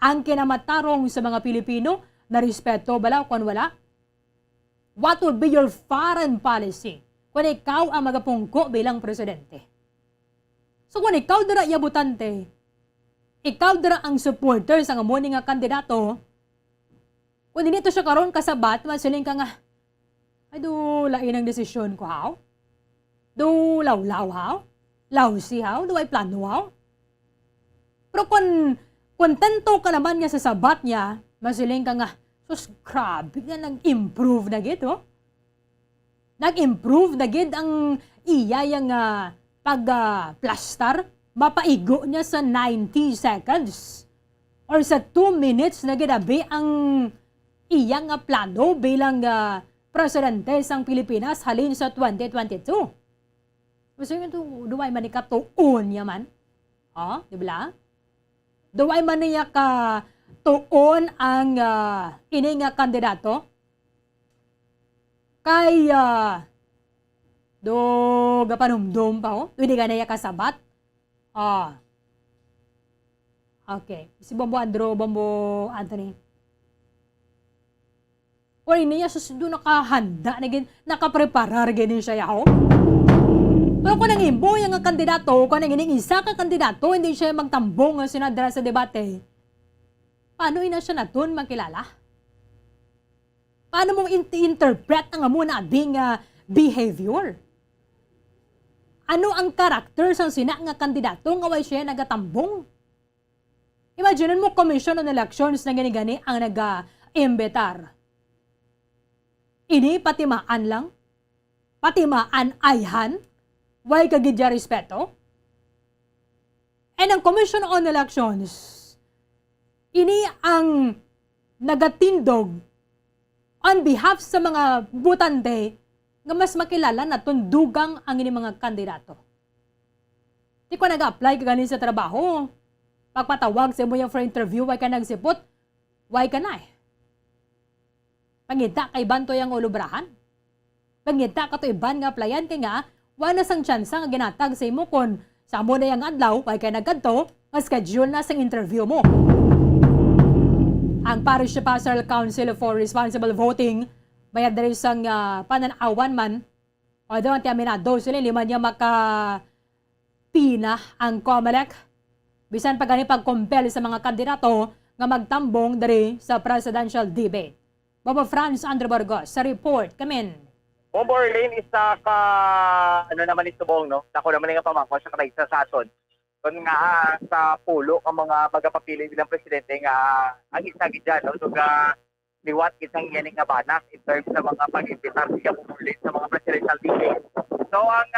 ang kinamatarong sa mga Pilipino na respeto bala o kung wala, what would be your foreign policy kung ikaw ang magapungko bilang presidente? So kung ikaw dara yabutante, ikaw dara ang supporter sa amo ni nga kandidato, kung dinito siya karon kasabat, masiling ka nga, ay do lain ang desisyon ko how? Do law-law how? Lawsi how? Do ay plano how? Pero kung kontento ka naman niya sa sabat niya, masiling ka nga, sus grabe nga nag-improve na gid, oh. Nag-improve na gid ang iya yang pag-plastar mapaigo niya sa 90 seconds or sa 2 minutes na ginabi ang iyang plano bilang presidente sang Pilipinas halin sa 2022. Gusto nyo ito, duway man ka tuon yaman? Di ba? Duway man niya ka tuon ang ini nga kandidato? Kay do gapanumdum pa hindi ka na kasabat. Okay. Si Bombo Anthony. O niya susundo nakahanda, nakapreparar ganin siya yaho. Pero kung nang imbo yung kandidato, kung nang isa ka kandidato, hindi siya magtambong sinadra sa debate, paano ina siya natun makilala? Paano mo interpret ang muna ading behavior? Ano ang karakter sa sina nga kandidato nga way siya nagatambong? Imagine mo Commission on Elections na gani-gani ang nag-imbetar. Ini patimaan lang? Patimaan ayhan? Way kagidya respeto? And ang Commission on Elections, ini ang nagatindog on behalf sa mga butante nga mas makilala na tundugang ang ini mga kandidato. Di ko nag-apply ka ganin sa trabaho. Pagpatawag sa mo yung for interview, way ka nagsipot, way ka na Pangita kay banto yung ulubrahan. Pangita ka to iban nga playan kay nga, wala sang tsansa nga ginatag sa imo kon sa mo na yung adlaw, way ka nagkanto, nga schedule na sang interview mo. Ang Parish Pastoral Council for Responsible Voting, may adres sang pananawan man, o doon ti aminado sila, lima niya pina ang COMELEC, bisan pa gani pag-compel sa mga kandidato nga magtambong dari sa presidential debate. Bobo Franz Andre Burgos sa report. Kamin. Bombo Arlene, isa ka, naman itubong, no? Ako naman nga pamangko sa kanaisa sa aton. Kung nga sa pulo ang mga magapapili bilang presidente nga ang isa gidyan, no? So liwat isang yan nga banak in terms sa mga pag-imbitar siya Arlene sa mga presidential debate. So ang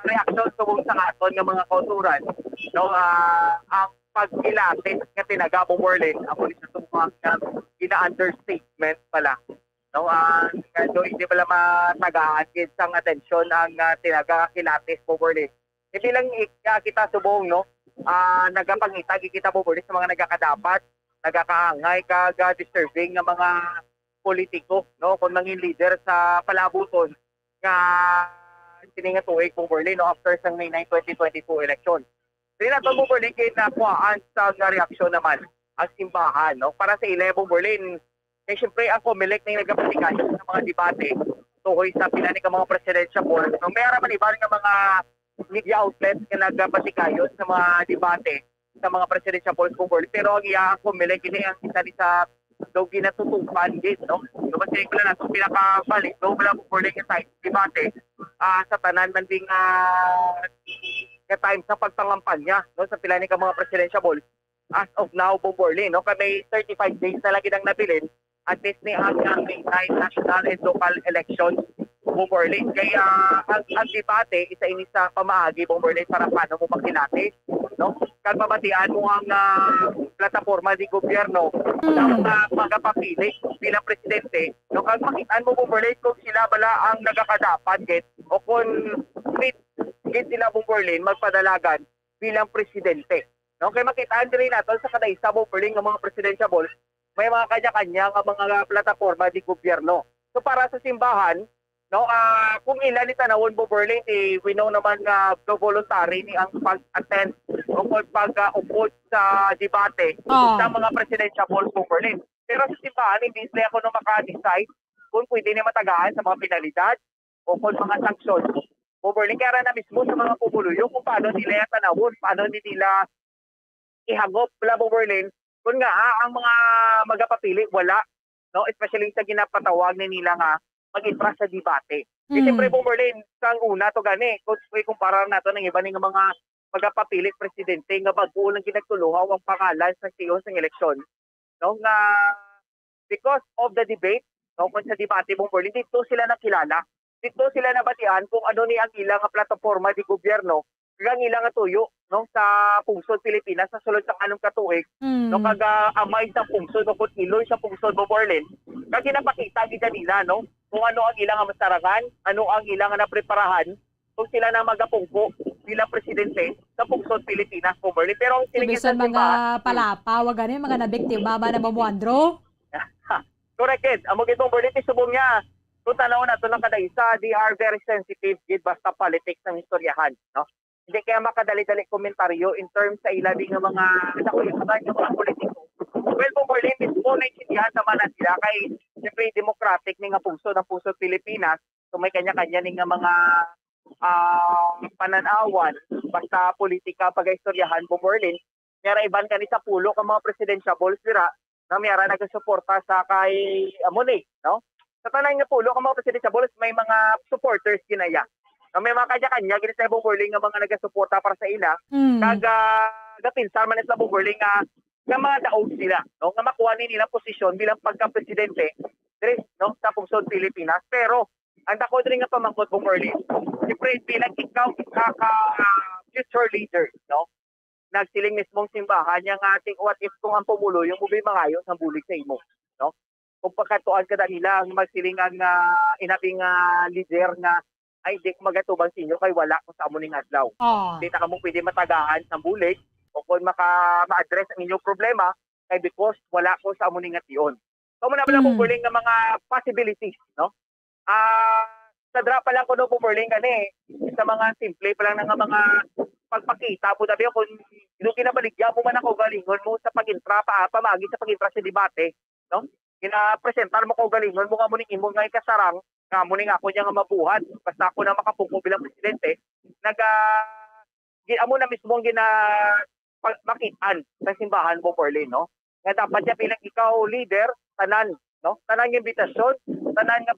reaction tubong sa aton nga mga kauturan, no? Ang pag-ilatin nga tinagabong Arlene, ako rin sa tubong ina-understatement pala. No, so hindi pala matagaan sa atensyon ang tinagakilatis po Arlene. Hindi lang kita subong, no? Nagapangita, kita po Arlene sa mga nagakadapat, nagakaangay, disturbing ng mga politiko, no? Kung nanging leader sa palabuton nga tiningatuig po Arlene, no? After sa May 9, 2022 election. Tinatong po Arlene kayo nakuhaan sa reaksyon naman ang simbahan, no? Para sa 11 Arlene, eh, siyempre, ang COMELEC na yung nagapatikayo sa mga debate tuhoy sa pila ni mga presidential board. No, may araman iba rin mga media outlets na nagapatikayo sa mga debate sa mga presidential board. Pero ang iya COMELEC, ini ang isa ni sa daw ginatutupan din, no? So, kasi ko lang itong pinakabalik, no? Wala po board sa debate sa tanan man ding time sa pagpangampanya, no? Sa pila ni mga presidential board. As of now, Bomborlin, no? Kami 35 days na lagi nang nabilin at least ni ang May 9 national and local elections, Bomborlin. Kaya ang debate, isa ini sa pamaagi, Bomborlin, para paano mo magkilate, no? Kag mabatian mo ang plataforma di gobyerno ng magapapili bilang presidente, no? Kag makitaan mo, Bomborlin, kung sila bala ang nagakadapat, get, o kung fit sila, Bomborlin, magpadalagan bilang presidente. No, kaya makitaan din natin sa kadaisa Bomborlin ng mga presidential balls, may mga kanya-kanya ng mga plataforma di gobyerno. So para sa simbahan, no, kung ilan ni tanawon Bomborlin, we know naman na voluntary ni ang pag-attend o pag-upod sa debate sa mga presidential balls Bomborlin. Pero sa simbahan, hindi sila ako na maka-decide kung pwede na matagaan sa mga penalidad o kung mga sanksyon. Bomborlin, kaya na mismo sa mga pumuluyo kung paano nila tanawon, paano nila ihagop wala Bomborlin kung nga ang mga magapapili wala, no, especially sa ginapatawag ni nila nga mag-intras sa debate. Siyempre Bomborlin sang una to gani kung kumpara nato ng iba ng mga magapapili presidente nga bago lang ginagtuluhaw ang pangalan sa siyon sa eleksyon, no, nga because of the debate, no, kung sa debate Bomborlin dito sila nakilala, dito sila nabatian kung ano ni ang ilang plataforma di gobyerno kagang ilang nga tuyo no sa pungsod Pilipinas sa sulod sa kanong katuig no kaga amay sa pungsod o kung iloy sa pungsod Boborlin kag ginapakita gid nila no kung ano ang ilang masarangan, ano ang ilang napreparahan kung sila na magapungko bilang presidente sa pungsod Pilipinas Boborlin. Pero ang Ibisan mga palapaw, gani mga nabiktima ba na mamuandro? correct it. Amo gid Boborlin subong niya. Kung tanaw na ito lang kada isa, they are very sensitive gid basta politics ng istoryahan, no? Hindi kaya makadali-dali komentaryo in terms sa ilabi ng mga nakulikutan ng mga politiko. Well, Boborlin mismo na intindihan naman na sila kay siyempre democratic ni nga pungsod ng pusod Pilipinas. So may kanya-kanya ni nga mga pananawan basta politika pag-istoryahan Boborlin. Mayara iban kani sa pulo ka mga presidentiables dira na mayara nagasuporta sa kay Amoni, no? Sa tanan nga pulo ka mga presidentiables may mga supporters kinaya. May mga kanya-kanya gini sa Boborlin nga mga nagasuporta para sa ila. Kaga gapinsan man sa Boborlin nga mga daog sila, no? Nga makuha nila posisyon bilang pagka-presidente diri no sa pungsod Pilipinas. Pero ang dako diri nga pamangkot Boborlin, siyempre bilang ikaw future leader, no? Nagsiling mismong simbahan nga ating what if kung ang pumulo yung mubi mangayo sa bulig sa imo, no? Kung pagkatuan ka nila ang magsiling ang inabing leader nga ay di ko magatubang sa inyo kay wala ko sa amo ning adlaw. Di ta kamo pwede matagahan sa bulig o kung ma-address ang inyong problema kay because wala ko sa amo ning ation. So muna pala Boborlin nga mga possibilities, no? Sa dra pa lang ko no Boborlin gani sa mga simple pa lang nga mga pagpakita po dabi kung ino kinabaligya mo man ako galingon mo sa pagintra pamagi sa pagintra sa debate, no? Gina-presentar mo ko galingon mo nga mo ning imong nga ikasarang nga mo ning ako niya nga mabuhat basta ako na makapungko bilang presidente amo na mismo ang makitaan sa simbahan Boborlin, no? Nga dapat siya bilang ikaw leader tanan, no? Tanan yung invitasyon, tanan nga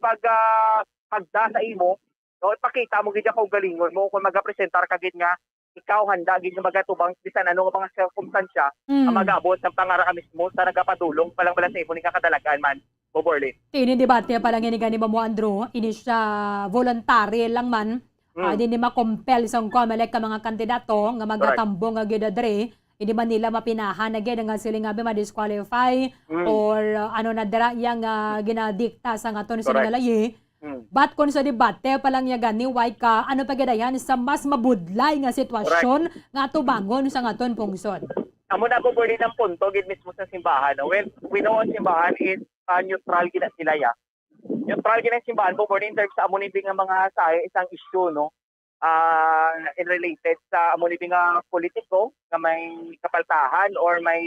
pagda sa imo, no? Ipakita mo gid ako galingon mo kung magapresentar ka gid nga ikaw handa gid nga magatubang bisan ano nga mga sirkumstansya ang magabot ng pangara mismo sa nagapadulong palang sa imo ning kadalagan man Boborlin. Tini debate pa lang ni mo Andrew, ini siya voluntary lang man. Di ni ma-compel sa COMELEC ka mga kandidato nga magatambong nga gyud dre. Hindi man nila mapinahan na gyud nga sila nga ma-disqualify or ano na dira yang ginadikta sa ngaton sila nga layi. But kung sa debate pa lang gani why ka ano pa gadayan sa mas mabudlay nga sitwasyon nga tubangon sa ngaton pungsod. Amo na Boborlin ang punto gid mismo sa simbahan. Well, we know ang simbahan is neutral gid sila ya. Neutral gid ang simbahan Boborlin in terms sa amo ni nga mga sa isang issue, no? In related sa amo ni nga politiko nga may kapaltahan or may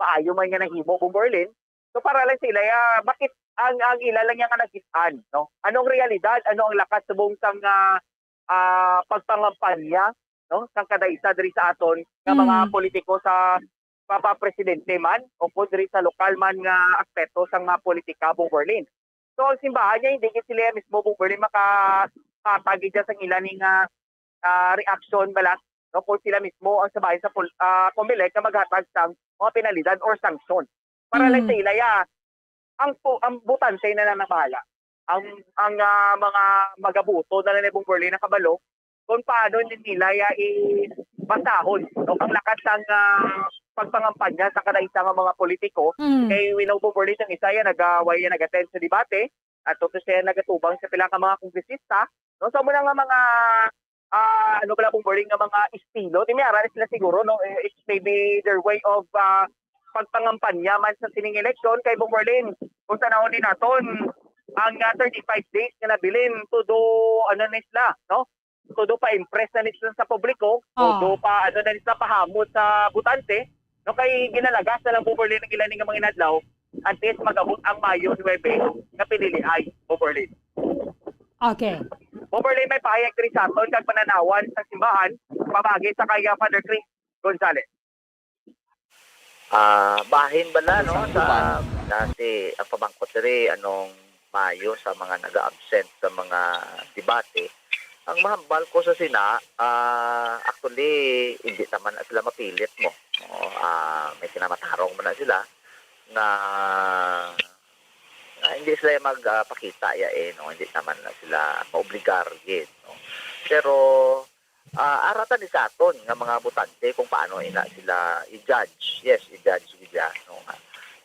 maayo man nga nahimo Boborlin. So para lang sila ya bakit ang ila lang nga nagitan, no? Anong realidad, ano ang lakas subong sang pagpangampanya, no? Sang kada isa diri sa aton nga mga politiko sa presidente man o po diri sa lokal man nga aspeto sang mga politika Boborlin. So ang simbahan niya hindi sila mismo Boborlin makatagi dyan sang ilan ning reaction balas, no? Kung sila mismo ang sabahin sa COMELEC na maghatag sang mga penalidad or sanksyon. Para lang sa ilaya ang butante na namahala. Ang mga magabuto na ni Boborlin na kabalo kung paano nila basahon, no? Ang lakas ng pagpangampanya sa kada isa nga mga politiko. Kay we know Boborlin ang isa nag-attend sa debate at ito siya nagatubang sa pila ka mga kongresista, no? So muna nga mga ano pala Boborlin nga mga estilo, timiyara sila siguro, no? It's maybe their way of pagpangampanya man sa sining election kay Boborlin. Kung tanawon din naton ang 35 days nga nabilin to do ano nila, no? Todo pa impress na nila sa publiko, todo pa ano na nila pahamot sa butante, no? Kay ginalagas na lang Boborlin ng ilan nga mga inadlaw at least magabot ang Mayo 9 nga pinili ay Boborlin. Okay. Boborlin may pahayag diri sa aton kag pananawan sa simbahan pamagi sa kay Father Chris Gonzales. Bahin ba na, no? Sa dati ang pamangkot diri anong Mayo sa mga nag-absent sa mga debate. Ang mahambal ko sa sina, actually, hindi naman na sila mapilit mo. No? May sinamatarong mo na sila na hindi sila magpakita no? Hindi naman na sila maobligar yun. No? Pero aratan ni sa aton nga mga butante kung paano ina sila i-judge. Yes, i-judge sila. No?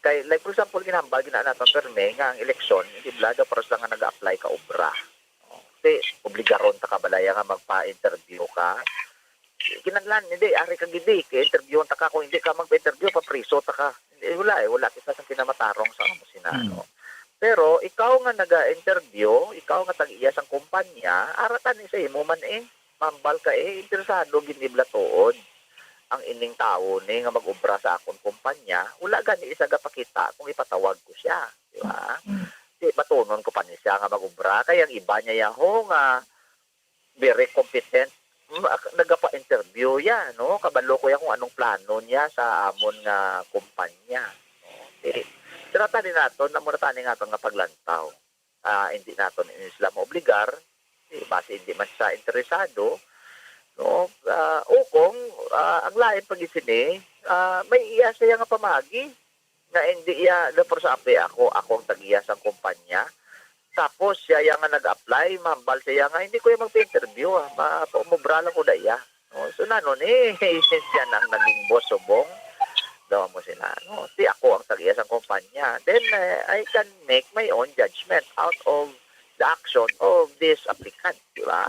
Kay, like for example, ginahambal, ginaan perme nga ang eleksyon, hindi blada para sa nga nag-apply ka obra. Kasi, obligaron ta kabalaya nga magpa-interview ka. Kinanglan, hindi, ari ka gidi, ka-interviewan ta ka, kung hindi ka magpa-interview, papriso ta ka. Wala kita sa kinamatarong sa mo sinano. Pero, ikaw nga nag-interview, ikaw nga tag-iya sang kumpanya, aratan ni sa imo man mambal ka interesado, ginibla tuod ang ining tao ni nga mag-ubra sa akong kumpanya, wala gani isa gapakita kung ipatawag ko siya. Di ba? Di batunon ko pa ni siya nga mag-ubra, kaya ang iba niya yaho nga very competent nagapa-interview ya, no? Kabalo ko ya kung anong plano niya sa amon nga kumpanya. No? Trata din naton na muna tani nga paglantaw. Hindi naton sila maobligar, base hindi man siya interesado, no? O kung ang lain pag isini, may iya siya nga pamagi na hindi iya na sa api akong tag-iya sa kumpanya. Tapos siya nga nag-apply, mambal siya nga hindi ko yung mag-interview, maumubra lang ko daya. No? So nanon siya nang naging boss subong. Daw mo sila, no? Di ako ang tag-iya sa kumpanya. Then I can make my own judgment out of the action of this applicant, di ba?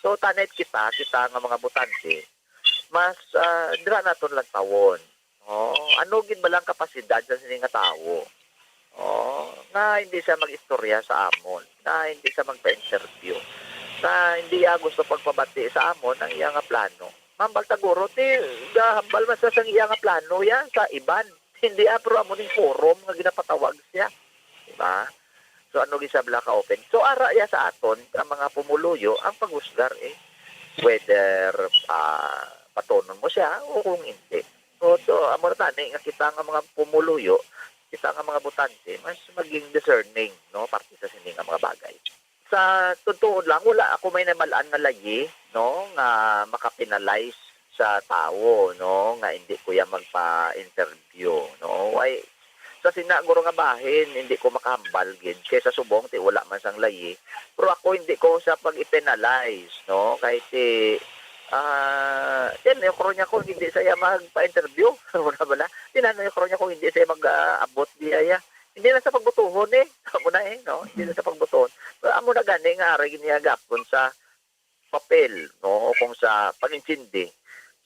So tanet kita nga mga butante, mas dira naton lang tawon. Ano gid ba lang kapasidad sa sini nga tawo? Na hindi siya mag-istorya sa amon, na hindi siya magpa-interview, na hindi siya gusto pagpabati sa amon ang iya nga plano. Mambal taguro ti gahambal man sa sang iya nga plano ya sa iban. Hindi apro amo ning forum nga ginapatawag siya. Di ba? So ano gisabla ka open. So ara ya sa aton ang mga pumuluyo ang paghusgar whether patonon mo siya o kung hindi. So amo na tani nga kita nga mga pumuluyo, kita nga mga butante mas maging discerning, no, parte sa sini nga mga bagay. Sa totoo lang wala ako may namalaan nga layi, no, nga makapinalize sa tao, no, nga hindi ko ya magpa-interview, no. Why sa sinaguro nga bahin hindi ko makahambal gid kaysa subong ti wala man sang layi, pero ako hindi ko sa pag-penalize, no, kahit yan yung kronya ko hindi saya magpa-interview. Wala bala tinano yung kronya ko hindi saya mag-abot biyaya, hindi na sa pagbutuhon amo na no, hindi na sa pagbutuhon, pero amo na gani nga ara giniyagapon sa papel, no, o kung sa pag-intindi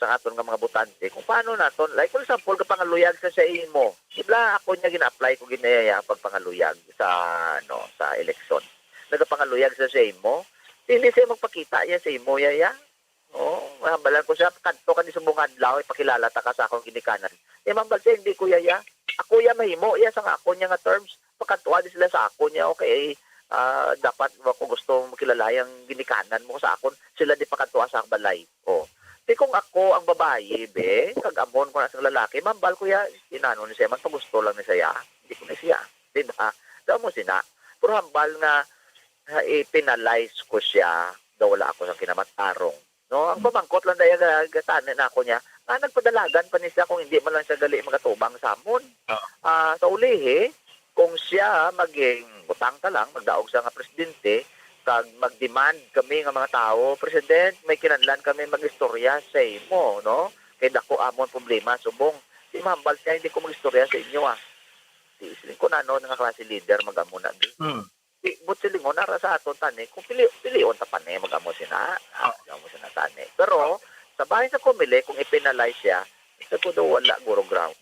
sa aton nga mga butante kung paano naton, like for example kapangaluyag sa imo, ibla ako niya gina-apply ko ginayaya pagpangaluyag sa sa eleksyon, nagapangaluyag sa imo, hindi siya magpakita ya sa imo yaya. Mahambalan ko siya, kanto ka ni subong adlaw, ipakilala ta ka sa akong ginikanan. Mambal siya, hindi ko yaya. Ako ya mahimo, iya sa nga ako niya nga terms, pagkantuan din sila sa ako niya, okay, dapat ako gusto makilala yung ginikanan mo sa akon, sila di pakantuan sa balay. Di kung ako ang babae, kagamon ko na sa lalaki, mambal ko ya, inano ni siya, man gusto lang ni siya, hindi ko ni siya. Diba? Daw mo sina, pero hambal nga, i-penalize ko siya, daw wala ako sa kinamatarong. No, ang pamangkot lang daya gatanen na ako niya. Nga nagpadalagan pa ni siya kung hindi man lang siya gali magatubang sa amon. Sa ulihi, kung siya maging butang ta lang, magdaog siya nga presidente, kag mag-demand kami nga mga tao, President, may kinanlan kami mag-istorya sa imo, no? Kaya dako amon problema, subong. Si Mambal siya, hindi ko mag-istorya sa inyo, Siling ko na, nga klase leader, mag-amo na. But silingon na sa aton tani kung pilion ta pa mag-amo sina tani, pero sa bahay sa kumili kung i-penalize siya sa kudo wala guro ground.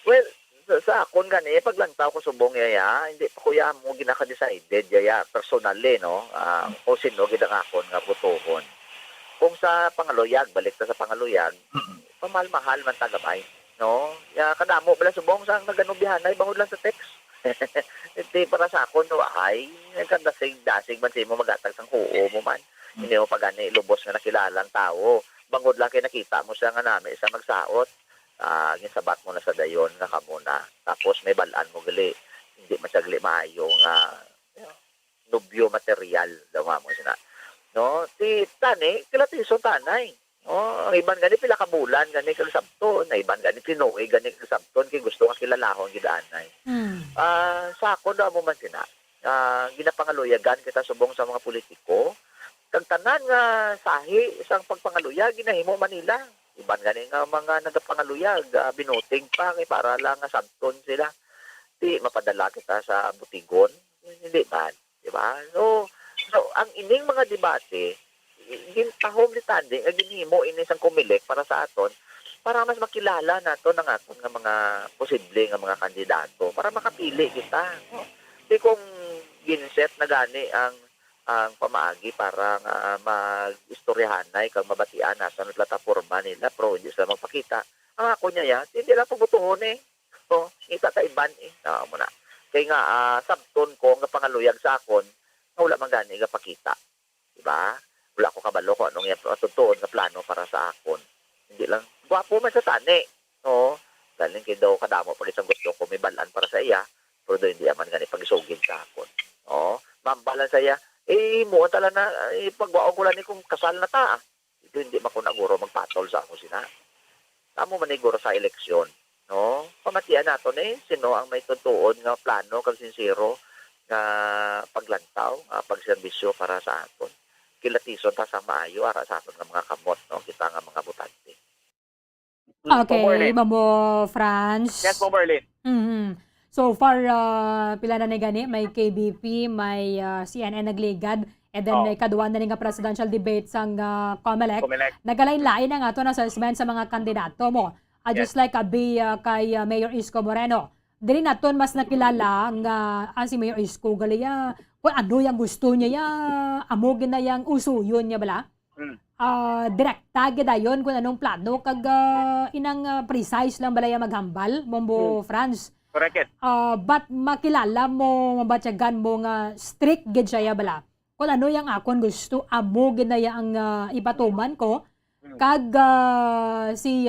Well sa akon gani paglangtaw ko subong yaya hindi pa kuya mo ginaka-decided yaya personally, no, kung sino gid ang akon nga butuhon. Kung sa pangaluyag balik ta sa pangaluyag, pamal-mahal man tagabay, no, ya kadamo bala subong sa naganubihanay bangod lang sa text. Hindi para sa akon no ay nagkadasig-dasig man mo magatag sang huo mo man. Hindi mo pagani lubos nga nakilalang tao. Bangod lang kay nakita mo siya nga nami isa magsaot. Gisabat mo na sa dayon nga kamo na. Tapos may balaan mo gali. Hindi masagli maayo nga nubyo material daw mo sina. No, si tani kilatison tanay. Ang iban gani pila ka bulan gani kag sabton, na iban gani tinuoy gani kag sabton kay gusto nga kilalahon gidaanay. Sa ako daw mo man sina. Ginapangaluyagan kita subong sa mga politiko Kag tanan nga sahi isang pagpangaluyag ginahimo Manila. Iban gani nga mga nagapangaluyag binuting pa kay para lang nga sabton sila. Di mapadala kita sa butigon. Hindi ba? Di ba? So ang ining mga debate gintahom ni tanding nga ginhimo ini isang kumilik para sa aton para mas makilala nato ng aton nga mga posible nga mga kandidato para makapili kita. Di kung ginset na gani ang pamaagi para nga mag-istoryahanay kag mabatian nato ang plataporma nila pro hindi sila magpakita. Ang ako niya hindi lang pabutuhon So, kita ka iban mo na. Kaya nga sabton ko nga pangaluyag sa akon nga wala man gani nga pakita. Diba? Wala ko kabalo ko anong yung tutuon nga plano para sa akon. Hindi lang gwapo man sa tani. No? Galing kayo daw kadamo pag isang gusto ko may balan para sa iya. Pero doon hindi naman gani pag-isugin sa akon. No? Mambalan sa iya. Mo tala na pagwaon ko lang ni kung kasal na ta. Ito hindi man ko naguro magpatol sa ako sina. Tamo man iguro sa eleksyon. No? Pamatian nato sino ang may tutuon nga plano kag sincero nga paglantaw, pagserbisyo para sa aton. Kilatison ta sa maayo ara sa aton nga mga kamot, no? Kita nga mga butante. Okay, Mamo Franz. Yes, po, Berlin. So far, pila na gani, may KBP, may CNN nagligad, and then may kaduan na nga presidential debate sang COMELEC. Nagalain-lain na nga ito na assessment sa mga kandidato mo. Just like kay Mayor Isko Moreno. Dili naton mas nakilala nga si Mayor Isko galiya kung ano yung gusto niya amogin na yung uso yun niya bala. Direkta gidayon kung anong plano kag inang precise lang bala yung maghambal Mombo Franz. Correct. But makilala mo mabatyagan mo nga strict gid siya bala. Kung ano yung akon gusto amogin na yung ipatuman ko kag si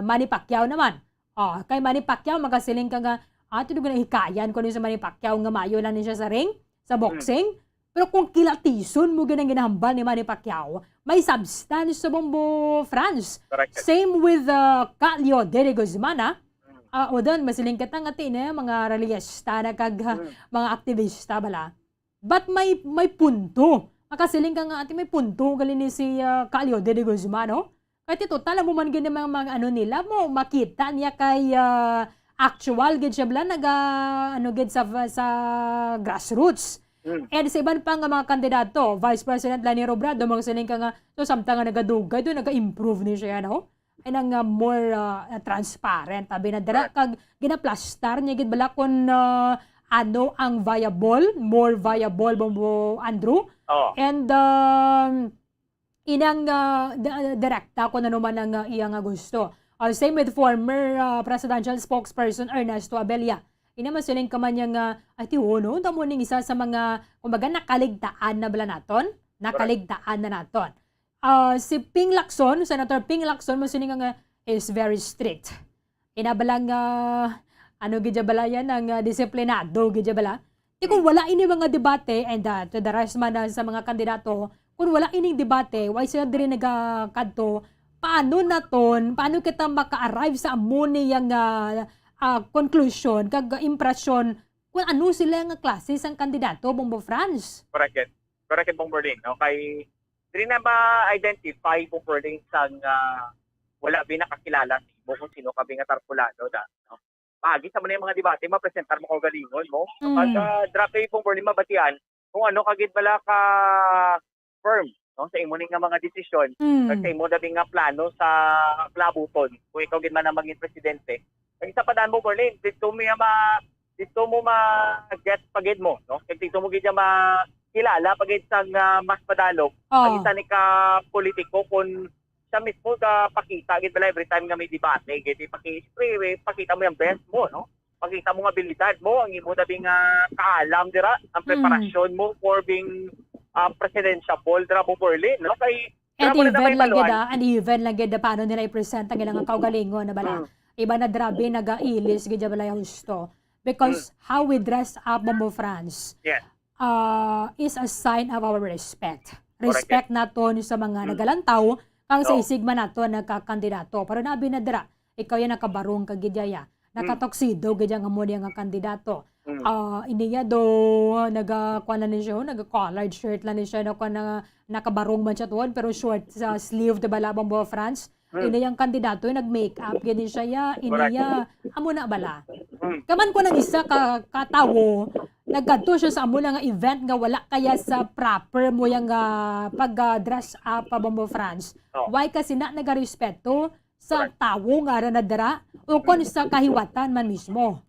Manny Pacquiao naman. Kay Manny Pacquiao magasiling ka nga tudugan na hikayan ko sa Manny Pacquiao nga mayo lang niya sa ring, sa boxing. Pero kung kilatison mo ganang ginahambal ni Manny Pacquiao, may substance sa Bombo Franz. Same with Calio de Guzman. O doon, masiling ka tangati na mga realista na kag mga aktivista bala. But may punto. Makasiling ka nga ati may punto gali ni si Calio de Guzman, no? Kahit ito, tala mo man ganyan mga ano nila mo, makita niya kay actual gid siya bala gid sa grassroots. And sa iban pa nga mga kandidato, Vice President Lani Robredo, magsiling ka nga, so samtang nga nagadugay doon, naga-improve ni siya, no? Ay nang more transparent. Tabi na dara kag ginaplastar niya gid bala kun ano ang more viable Bombo Andrew. And inang direkta ko na naman ang iyang gusto. Same with former presidential spokesperson Ernesto Abella. Inaman siling ka man yung ati no, tamo ning isa sa mga kumbaga nakaligtaan na bala naton, nakaligtaan na naton. Si Ping Lacson, Senator Ping Lacson, masiling nga is very strict. Inabalang ano gidya bala yan ang disiplinado gidya bala. Kung wala ini mga debate and to the rest man sa mga kandidato, kung wala ining debate, why sila diri nagakadto, paano kita maka-arrive sa amoni yung conclusion, kag impression, kung ano sila nga klase sang kandidato, Bombo Franz? Correct, Bong Berlin. Okay, diri na ma-identify Bong Berlin sang wala binakakilala kung sino ka bingatarpulado da. No? Pagi sa mga debate, mapresentar mo ko galingon mo. Pag drop kayo Bong Berlin mabatian, kung ano kagid bala ka firm no sa imo ning mga desisyon kag sa imo dabi nga plano sa klabuton kung ikaw gid man ang maging presidente kag isa pa daan mo Berlin dito mo ma-get pagid mo no kag dito mo gid makilala pagid sa mas padalog ang isa ni ka politiko kun sa mismo ka pakita gid bala every time nga may debate gid pakita mo yung best mo no pakita mo nga abilidad mo ang imo dabi nga kaalam dira ang preparasyon mo for being presidential dra mo Berlin no kay even lang gid paano nila i-present ang ilang kaugalingon na bala iba na drabe nagailis gid bala yung gusto because how we dress up Bombo France is a sign of our respect naton sa mga nagalantaw kang sa isigma naton nagkakandidato pero nabi na dira ikaw yan nakabarong ka gid nakatoksido gid ang amo nga kandidato Iniya do nagakuan na siya, naga-collared shirt lang ni siya na nakabarong man siya tuwan pero short sa sleeve de balabang bo France. Iniya ang kandidato nag-makeup gani siya iniya amo na bala. Kaman ko nang isa ka katawo naggadto siya sa amo nga event nga wala kaya sa proper mo yang pag-dress up pa bo France. Why kasi na nagarespeto sa tawo nga nadara o kon sa kahiwatan man mismo.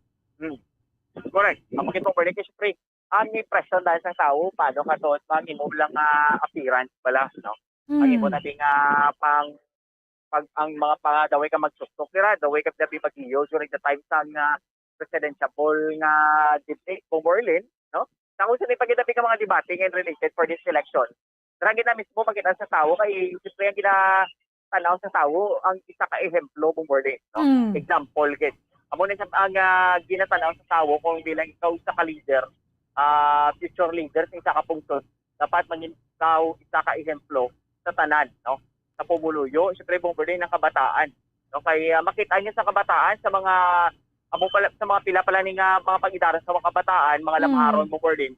Correct. Ang mga itong birthday, siyempre, ang impression dahil sa tao, paano ka doon, mag-imo lang appearance pala, no? Mag-imo natin ang mga daway ka magsustok nila, daway ka natin mag-iyo during the time sa presidential nga debate kung Berlin, no? Kung saan ipagitabi ka mga debating and related for this election, dragi na mismo magkita sa tao, kay siyempre ang ginatanaw sa tao, ang isa ka-ehemplo kung Berlin, no? Example, amo na ang ginatanaw sa tao kung bilang ikaw isa ka-leader, future leader sa isa ka pungtot, dapat man ikaw isa ka-ehemplo sa tanan, no? Sa pumuluyo, siyempre Bomberlin ng kabataan. No? Kaya makita niya sa kabataan sa mga sa mga pila pala ni mga pag-idaran sa mga kabataan, mga lamaron Bomberlin.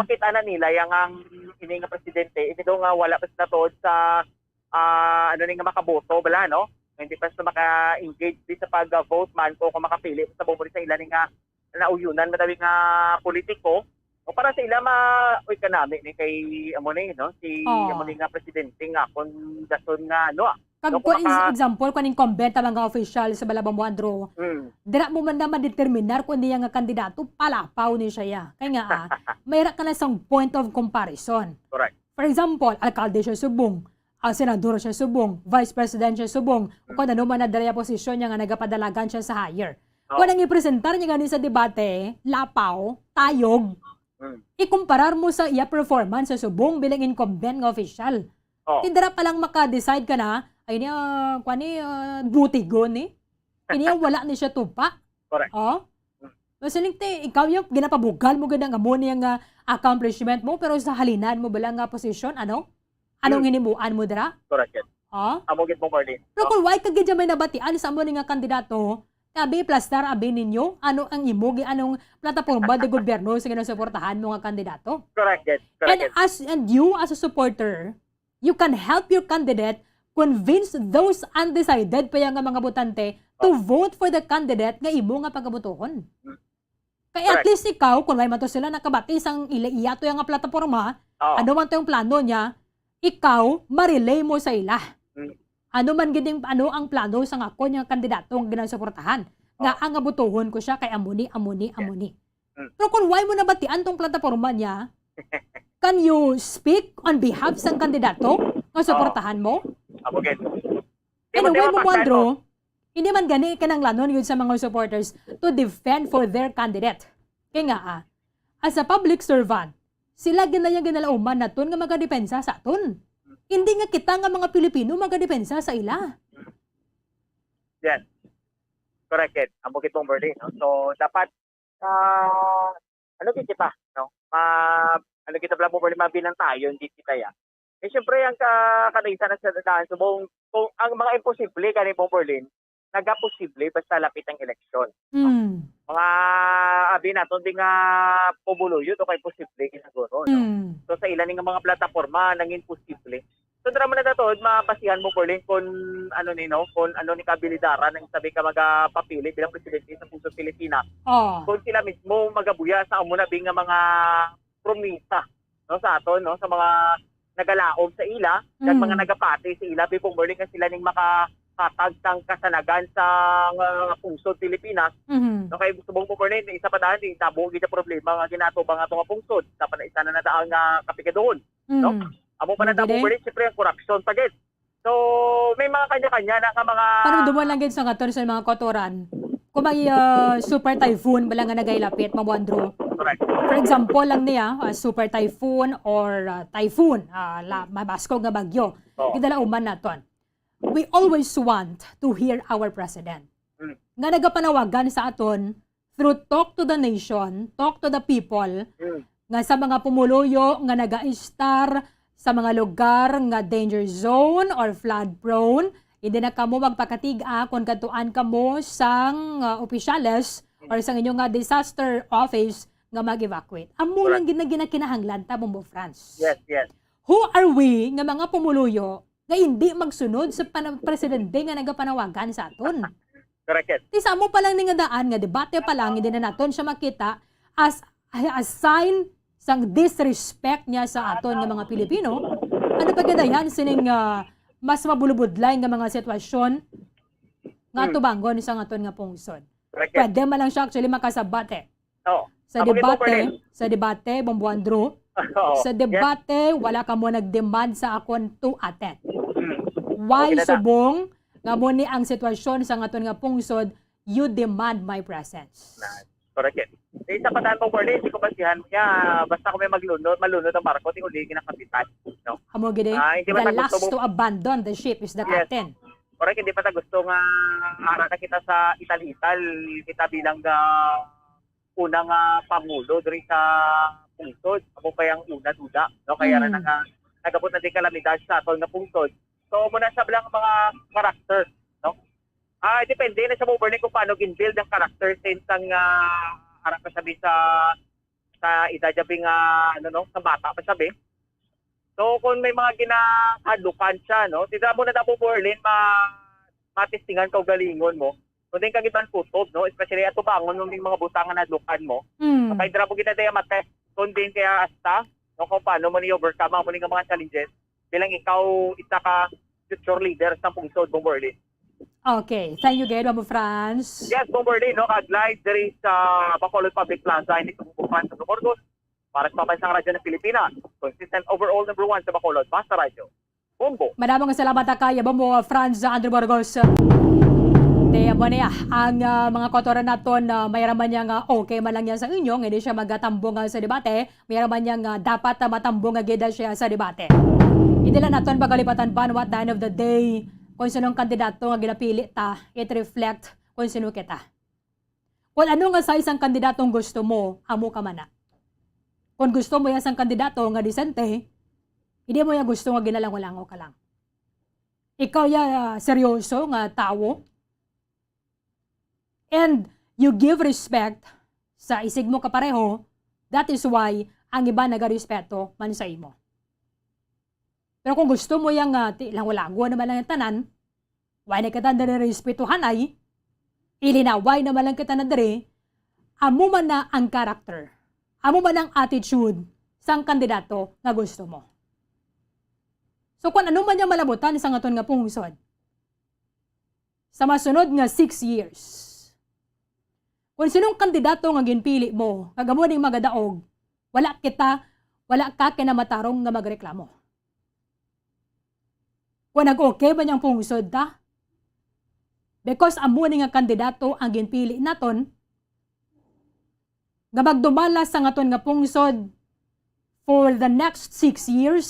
Makita na nila yang ang ini nga presidente, ini daw nga wala pa sa tod sa nga makaboto bala, no? Hindi pa sa maka-engage din sa pag-vote man ko kung makapili sa Bomberlin sa ilan nga nauyunan madami nga politiko o para sa ila economic ni kay Amonay, no? Si Amonay nga presidente nga kung dason nga Kag ko example kaning incumbent mga official sa Balabang Buandro. Dira mo man naman determinar kung niya nga kandidato palapaw ni siya. Kaya nga mayra ka na sang point of comparison. Correct. For example, alkalde siya subong, senador siya subong, vice president siya subong, o kung ano man na dara posisyon niya nga nagapadalagan siya sa higher. Kung nang ipresentar niya ganin sa debate, lapaw, tayog, ikumparar mo sa iya performance sa subong bilang incumbent nga official. Tindara pa lang maka-decide ka na, ay niya, butigon eh. Kiniya wala ni siya tupa. Correct. Masaling ikaw yung ginapabugal mo ganang amo niya nga accomplishment mo, pero sa halinan mo bala nga posisyon, anong hinimuan mo dira? Correct. Amo gid mo Berlin. Pero kung why kagid may nabatian sa amo nga kandidato, sabi plastar abi ninyo, ano ang imugi, anong plataporma de gobyerno sa ginasuportahan mo nga kandidato? Correct. And you as a supporter, you can help your candidate convince those undecided pa nga mga botante to vote for the candidate nga imo nga pagabotohon. Kaya at least ikaw, kung may mato sila nakabati sang iya to nga plataporma, ano man to yung plano niya, ikaw, marelay mo sa ila. Ano man giding ano ang plano sa ako nga kandidato nga ginasuportahan. Nga ang abutohon ko siya kay amuni. Pero kung why mo nabatian tong plataporma niya, can you speak on behalf sang kandidato nga suportahan mo? Anyway mo Andro, hindi man gani kanang lanon yun sa mga supporters to defend for their candidate. Kaya nga as a public servant, sila ginayang ginalauman na ton nga magadepensa sa aton. Hindi nga kita nga mga Pilipino magadepensa sa ila. Yes. Correct. Amo kitong Berlin, no? So dapat kita, no? Kita pala mo Berlin mabilang tayo, hindi kita ya. Siyempre ang kanaysa na sa daan subong kung ang mga imposible kanay mo Berlin, nagaposible basta lapit ang eleksyon. Mga abi naton di nga pumuluyo to kay posible kinaguro, no? So sa ilan nga mga plataporma nang imposible. So dira man na datod mapasihan mo Berlin kung kung ni kabilidaran nang sabi ka magapapili bilang presidente sa Pusod Pilipinas. Kung sila mismo magabuya sa amo na nga mga promisa, no, sa aton, no, sa mga nagalaom sa ila, kag mga nagapati sa ila bipong Berlin nga sila ning makakatag sang kasanagan sa Pusod Pilipinas. No, kay gusto mong Berlin isa pa daan di tabo gid problema nga ginatubang ato nga pungsod. Dapat na isa na daan nga kapikadoon, no? Amo pa na tabo Berlin siyempre ang corruption pagid. So may mga kanya-kanya na nga mga paano duman lang gid sa katon sa mga kotoran. Kung may super typhoon bala nga nagailapit mabuandro. For example lang niya, super typhoon or typhoon, mabaskog nga bagyo. Gidala uman naton. We always want to hear our president. Nga nagapanawagan sa aton through talk to the nation, talk to the people, nga sa mga pumuluyo nga naga-star sa mga lugar nga danger zone or flood prone, hindi na kamo magpakatiga kung katuan kamo sang opisyales or sa inyong nga disaster office nga mag-evacuate. Amo lang ginakinahanglan ta Bombo France. Yes. Who are we nga mga pumuluyo nga hindi magsunod sa presidente nga nagapanawagan sa aton? Correct. Ti sa mo pa lang ni nga daan nga debate pa lang hindi na naton siya makita as a sign sang disrespect niya sa aton nga mga Pilipino. Ano pa gadayan sining mas mabulubudlay nga mga sitwasyon nga tubangon sa aton nga pungsod. Pwede man lang siya actually makasabate. Oo. Sa debate, Bombo Andrew, sa debate, wala ka mo nag-demand sa akon to attend. Why subong nga mo ni ang sitwasyon sa aton nga pungsod, you demand my presence. Correct. Isa pa daan po, Berlin, hindi ko basihan niya. Basta kung may malunod ang barko, ting uligin ang kapitan. No? Amo gini, the last to abandon the ship is the captain. Correct, hindi pa ta gusto nga ara na kita sa Ital-Ital, kita bilang unang pangulo diri sa pungsod. Amo pa yung una-una, no? Kaya na nagabot na di kalamidad sa atol na pungsod. So, muna sa bilang mga karakter, no? Depende na sa Berlin kung paano gin-build ang character since ang harap pa sabi sa idajabing sa bata pa sabi. So kung may mga ginakadukan siya, no, tida mo na daw Berlin matistingan ka galingon mo. Kung din kagiban kutob, no, especially ato bangon ng mga butangan na dukan mo. Kay dra mo ginadaya matest kung din kaya asta, no, kung paano mo ni overcome mo ni mga challenges bilang ikaw isa ka future leader sa pungsod ng Berlin. Okay, thank you, Bombo France. Yes, Bomberly, no, kag-live there sa Bacolod Public Plaza, hindi ko pupunta sa Burgos para sa Pambansang Radyo ng Pilipinas. Consistent overall number 1 sa Bacolod, Basta Radyo. Bombo. Maraming salamat kay Bombo France Andrew Burgos. Kaya mo niya, ang mga kotoran naton mayroon niya nga okay man lang yan sa inyo, hindi siya magatambong sa debate, mayroon niya nga dapat matambong agad siya sa debate. Hindi lang naton pagalipatan pa at the end of the day, kung sinong kandidato nga ginapili ta, it reflect kung sino kita. Kung ano nga sa isang kandidatong gusto mo, amo ka man na. Kung gusto mo isang kandidato nga disente, hindi mo yung gusto nga ginalango-lango ka lang. Ikaw seryoso nga tao, and you give respect sa isig mo kapareho, that is why ang iba nagarespeto man sa imo. Pero kung gusto mo yung lang-walago naman lang yung tanan, why na kita nare-respetuhan ay, ilinaway naman lang kita na dere, amo man na ang character, amo man ang attitude sang kandidato na gusto mo. So kung ano man yung malabutan sa aton nga pungsod, sa masunod nga 6 years, kung sinong kandidato nga ginpili mo, kagamo ning magadaog, wala ka kinamatarong nga magreklamo. Kung nag-okay ba niyang pungsod ta? Because amo ni nga kandidato ang ginpili naton, nga magdumala sa ngaton nga pungsod for the next 6 years,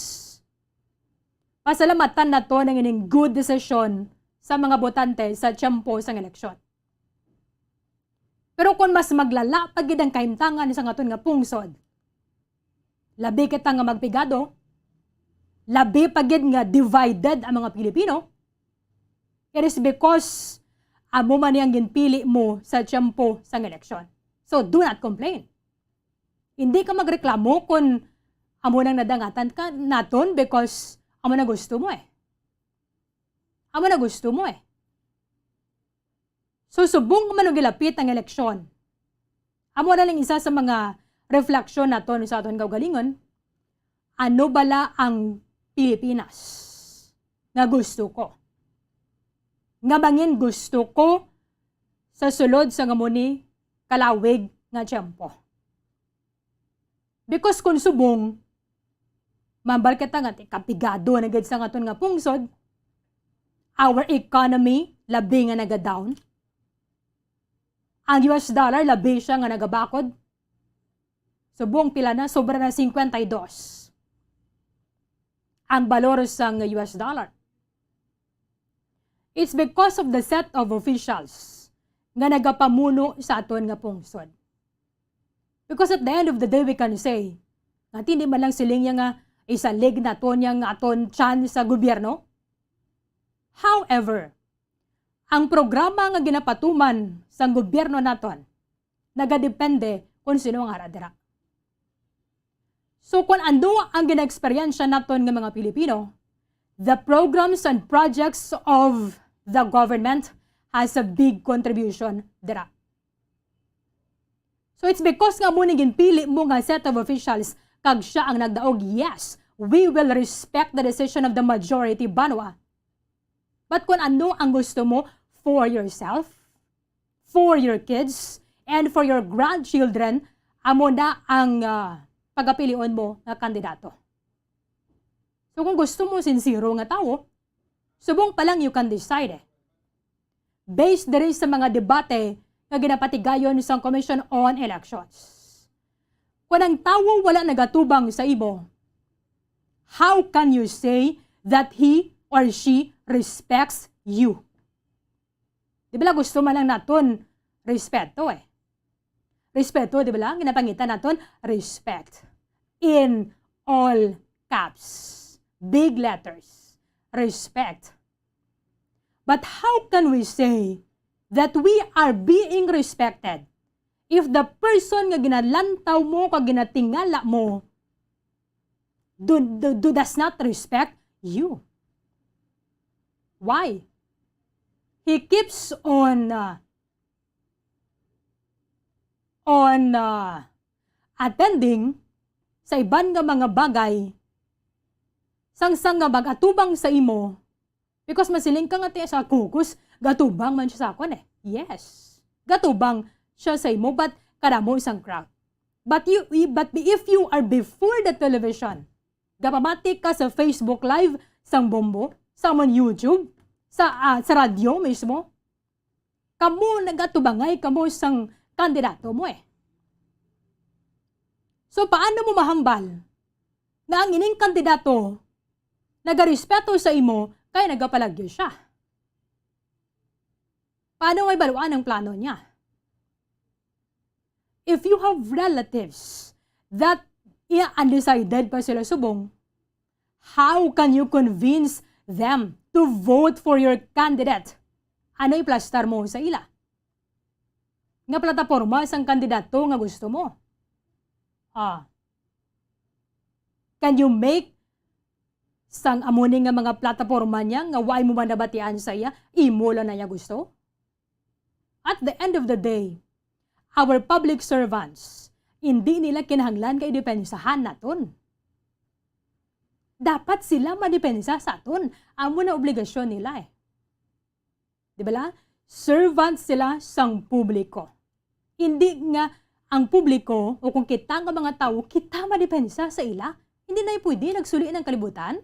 pasalamatan na to ng ining good decision sa mga botante sa tiyempo sa eleksyon. Pero kung mas maglala pagid ang kaimtangan sa ngaton nga pungsod, labi kita nga magpigado, labi pagid nga divided ang mga Pilipino, it is because amo man yang ginpili mo sa tiyempo sa eleksyon. So do not complain. Hindi ka magreklamo kung amo nang nadangatan ka naton because amo na gusto mo eh. Amo na gusto mo eh. So subong man gilapit ang eleksyon. Amo na lang isa sa mga refleksyon naton sa aton kaugalingon. Ano bala ang Pilipinas nga gusto ko? Nga bangin gusto ko sa sulod sa ngamuni kalawig nga tiyempo. Because kung subong, mambal kita nga kapigado na gad sa ngaton nga pungsod, our economy labi nga nagadown, ang US dollar labi siya nga nagabakod, subong pila na, sobra na 52 ang balor sang US dollar. It's because of the set of officials nga nagapamuno sa aton nga pungsod. Because at the end of the day, we can say, nga hindi man lang siling nga isalig na aton yang aton chan sa gobyerno. However, ang programa nga ginapatuman sa gobyerno naton, nagadepende kung sino ang haradira. So kung ano ang gina-eksperyensya naton ng mga Pilipino, the programs and projects of the government has a big contribution dira. So it's because nga mo ginpili mo nga set of officials kag siya ang nagdaog, yes, we will respect the decision of the majority banwa. But kung ano ang gusto mo for yourself, for your kids, and for your grandchildren, amo na ang pagapilion mo nga kandidato. So kung gusto mo sincero nga tao, subong pa lang you can decide. Based diri sa mga debate nga ginapatigayon sa Commission on Elections. Kung ang tao wala nagatubang sa imo, how can you say that he or she respects you? Di ba gusto man lang naton respeto eh. Respeto, di ba lang? Ginapangitan naton respect. In all caps. Big letters. Respect. But how can we say that we are being respected if the person nga ginalantaw mo, kag ginatingala mo, does not respect you? Why? He keeps on attending sa iban nga mga bagay sang-sang nga bagatubang sa imo because masiling ka nga sa kukus, gatubang man siya sa akon eh. Yes. Gatubang siya sa imo, but kada mo isang crowd. But if you are before the television, gapamatik ka sa Facebook Live, sang bombo, sa man YouTube, sa radyo mismo, kamo nagatubangay, kamo sang kandidato mo eh. So paano mo mahambal na ang ining kandidato nagarespeto sa imo kaya nagapalagyo siya? Paano may baluan ang plano niya? If you have relatives that undecided pa sila subong, how can you convince them to vote for your candidate? Ano iplastar mo sa ila? Nga plataforma sang kandidato nga gusto mo? Can you make sang amuning nga mga plataforma niya nga why mo man nabatian sa iya, imo lang na niya gusto? At the end of the day, our public servants, hindi nila kinahanglan kay depensahan naton. Dapat sila madepensa sa aton. Amo na obligasyon nila eh. Di ba la? Servants sila sang publiko. Hindi nga ang publiko o kung kita nga mga tao, kita madepensa sa ila. Hindi na pwede nagsuli ng kalibutan?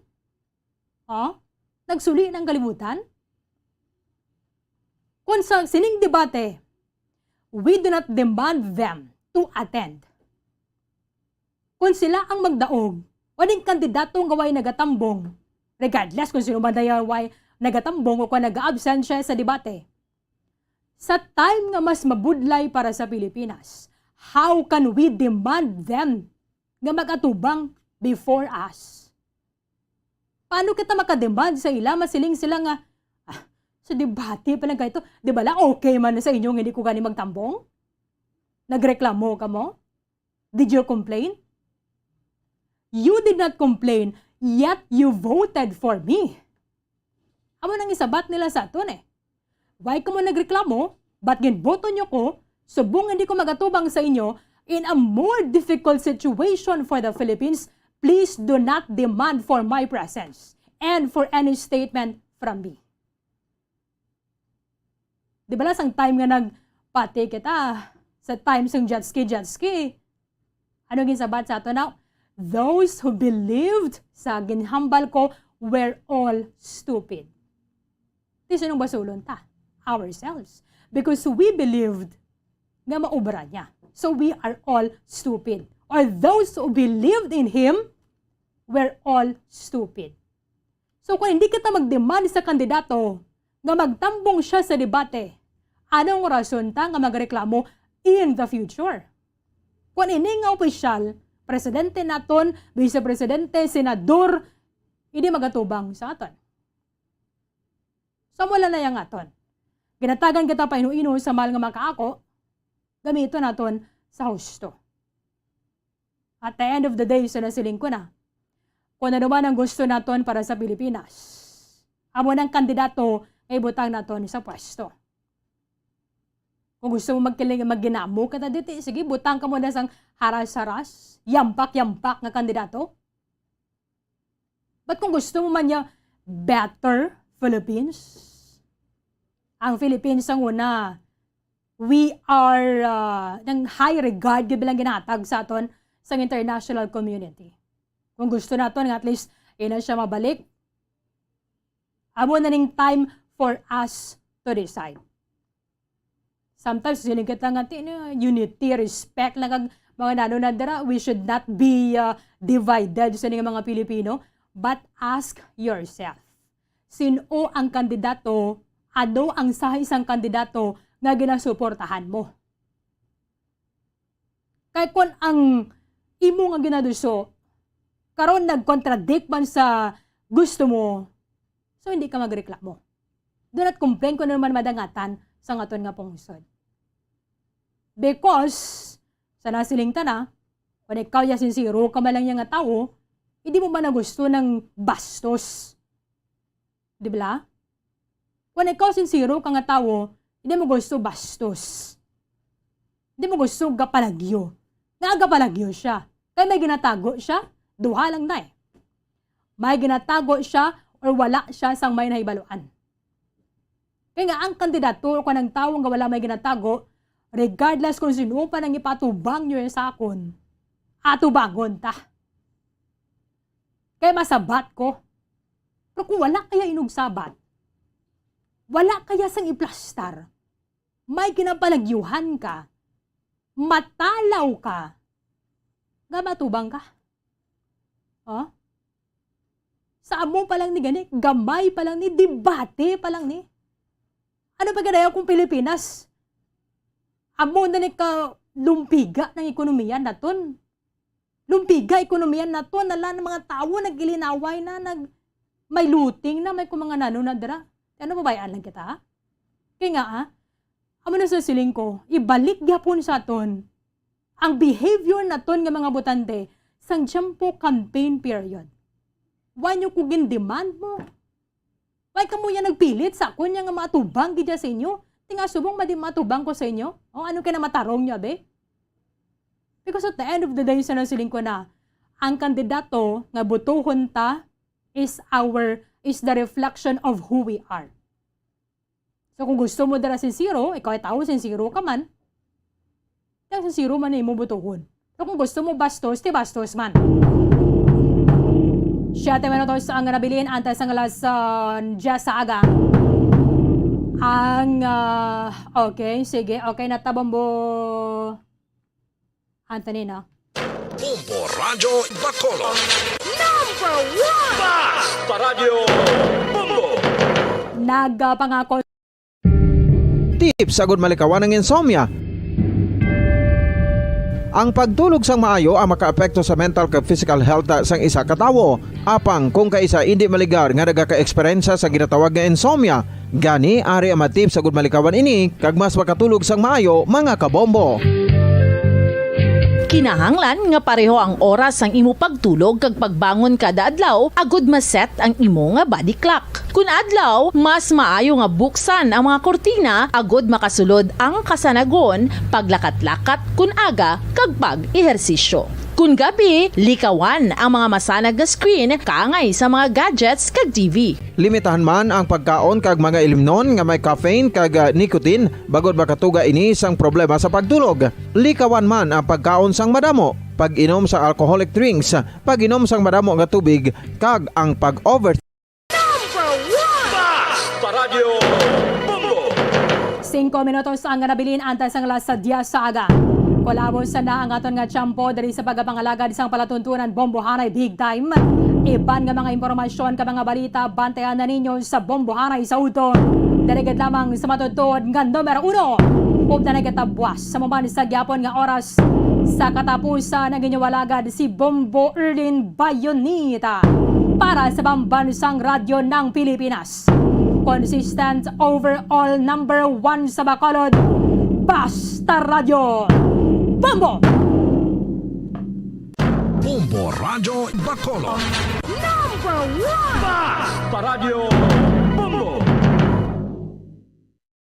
Nagsuli ng kalibutan? Kung sa sining debate, we do not demand them to attend. Kung sila ang magdaog, waling kandidato nga way nagatambong, regardless kung sino man way nagatambong o kung nag-absent siya sa debate, sa time nga mas mabudlay para sa Pilipinas, how can we demand them nga mag-atubang before us? Paano kita makademand sa ila? Masiling sila nga, sa debate pa lang ganito, di ba lang okay man sa inyo hindi ko gani magtambong? Nagreklamo ka mo? Did you complain? You did not complain, yet you voted for me. Amo nang isabat nila sa aton eh. Why ka mo nagreklamo? Ba't ginboto nyo ko? Subong hindi ko magatubang sa inyo in a more difficult situation for the Philippines. Please do not demand for my presence and for any statement from me. Di ba lang time nga nagpati kita sa time sang jetski, ano ginsabat sa ato now? Those who believed sa ginhambal ko were all stupid. Di sinong basulon ta? Ourselves. Because we believed nga maubra niya. So we are all stupid. Or those who believed in Him were all stupid. So kung hindi kita mag-demand sa kandidato nga magtambong siya sa debate, anong rason ta nga magreklamo in the future? Kung ini nga opisyal, presidente naton, vice-presidente, senador, hindi magatubang sa aton. So wala na yung aton. Ginatagan kita pa inu-ino sa mahal nga makaako, Gamito naton sa husto. At the end of the day, so nasiling ko na, kung ano man ang gusto naton para sa Pilipinas, amo ng kandidato ay butang naton sa pwesto. Kung gusto mo magginamo ka dito, sige, butang ka muna sang haras-haras, yampak-yampak nga kandidato. But kung gusto mo man niya better Philippines, ang Philippines ang una, we are ng high regard bilang ginatag sa aton sa international community. Kung gusto naton at least ina siya mabalik, amo na ning time for us to decide. Sometimes sinigit lang natin unity, respect lang kag mga nanonadara. We should not be divided sa mga Pilipino, but ask yourself, sino ang kandidato, ano ang sa isang kandidato na ginasuportahan mo? Kaya kung ang imo nga ginaduso, karon nag-contradict man sa gusto mo, so hindi ka magreklamo. Do not complain kung ano naman madangatan sa ngaton nga pungsod. Because, sa nasiling na, kung ikaw ya sincero ka malang yung nga tao, hindi mo ba na gusto ng bastos? Di ba? Kung ikaw sincero ka nga tao, hindi mo gusto bastos. Hindi mo gusto gapalagyo. Nga gapalagyo siya. Kaya may ginatago siya, duha lang na eh. May ginatago siya or wala siya sang may nahibaluan. Kaya nga ang kandidato kung ang tao nga wala may ginatago, regardless kung sino pa nang ipatubang nyo sa akon, atubangon ta. Kaya masabat ko. Pero kung wala kaya inugsabat, wala kaya sang iplastar, may ginapalagyuhan ka, matalaw ka, nga matubang ka. Oh? Sa amo pa lang ni gani, gamay pa lang ni, debate pa lang ni. Ano pa ganayaw kung Pilipinas? Amo na ni ka lumpiga ng ekonomiya naton. Lumpiga ekonomiya naton, nala ng mga tao nagilinaway na, may looting na, may kumanga nanonadra. Ano babayaan lang kita, ha? Kaya nga, ha? Amo na sa siling ko, ibalik gyapon sa aton ang behavior naton nga mga botante sang Jampo campaign period. Why nyo kugin demand mo? Why ka mo yan nagpilit sa akon nga matubang gidya sa inyo? Tinga subong matubang ko sa inyo? O ano ka na matarong nyo, be? Because at the end of the day, sa nasiling ko na, ang kandidato nga butuhon ta is the reflection of who we are. So kung gusto mo dara sincero, ikaw ay tao sincero ka man, yung sincero man ay mo butuhon. So kung gusto mo bastos, di bastos man. 7 minutos ang nabilin antes ang alas 10 sa aga. Ang, okay, sige, okay, natabambo. Antonina. Bombo Radio Bacolod. Number 1! Basta Radio Bombo! Nagpangako. Tips sagud malikawan ng insomnia. Ang pagtulog sang maayo ang makaapekto sa mental kag physical health sang isa ka tawo. Apang kung kaisa hindi maligar nga nagaka-eksperyensya sa ginatawag nga insomnia, gani ari ang matip sagud malikawan ini kag mas makatulog sang maayo mga kabombo. Kinahanglan nga pareho ang oras ang imo pagtulog kag pagbangon kada adlaw agud maset ang imo nga body clock. Kun adlaw, mas maayo nga buksan ang mga kortina agud makasulod ang kasanagon, paglakat-lakat kun aga kag pag-ehersisyo. Kun gabi, likawan ang mga masanag nga screen kaangay sa mga gadgets kag TV. Limitahan man ang pagkaon kag mga ilimnon nga may caffeine kag nicotine bagod makatuga ini sang problema sa pagtulog. Likawan man ang pagkaon sang madamo, pag-inom sa alcoholic drinks, pag-inom sang madamo nga tubig kag ang pag-over. Basta Radio Bombo! 5 minutos ang nabilin antes ang alas 10 sa aga. Kolabos na ang aton nga tiyampo dali sa pagapangalagad isang palatuntunan Bombohanay Big Time. Iban nga mga impormasyon ka mga balita bantayan na ninyo sa Bombohanay sa Uton. Daligad lamang sa matutod nga numero 1. Upda nagatabwas sa maman sa gyapon nga oras sa katapusan ng inyawalagad si Bombo Erlin Bayonita para sa Pambansang Radyo ng Pilipinas. Consistent overall number 1 sa Bacolod. Basta Radio Bombo! Bombo Radio Bacolod. Number 1! Basta Radio Bombo!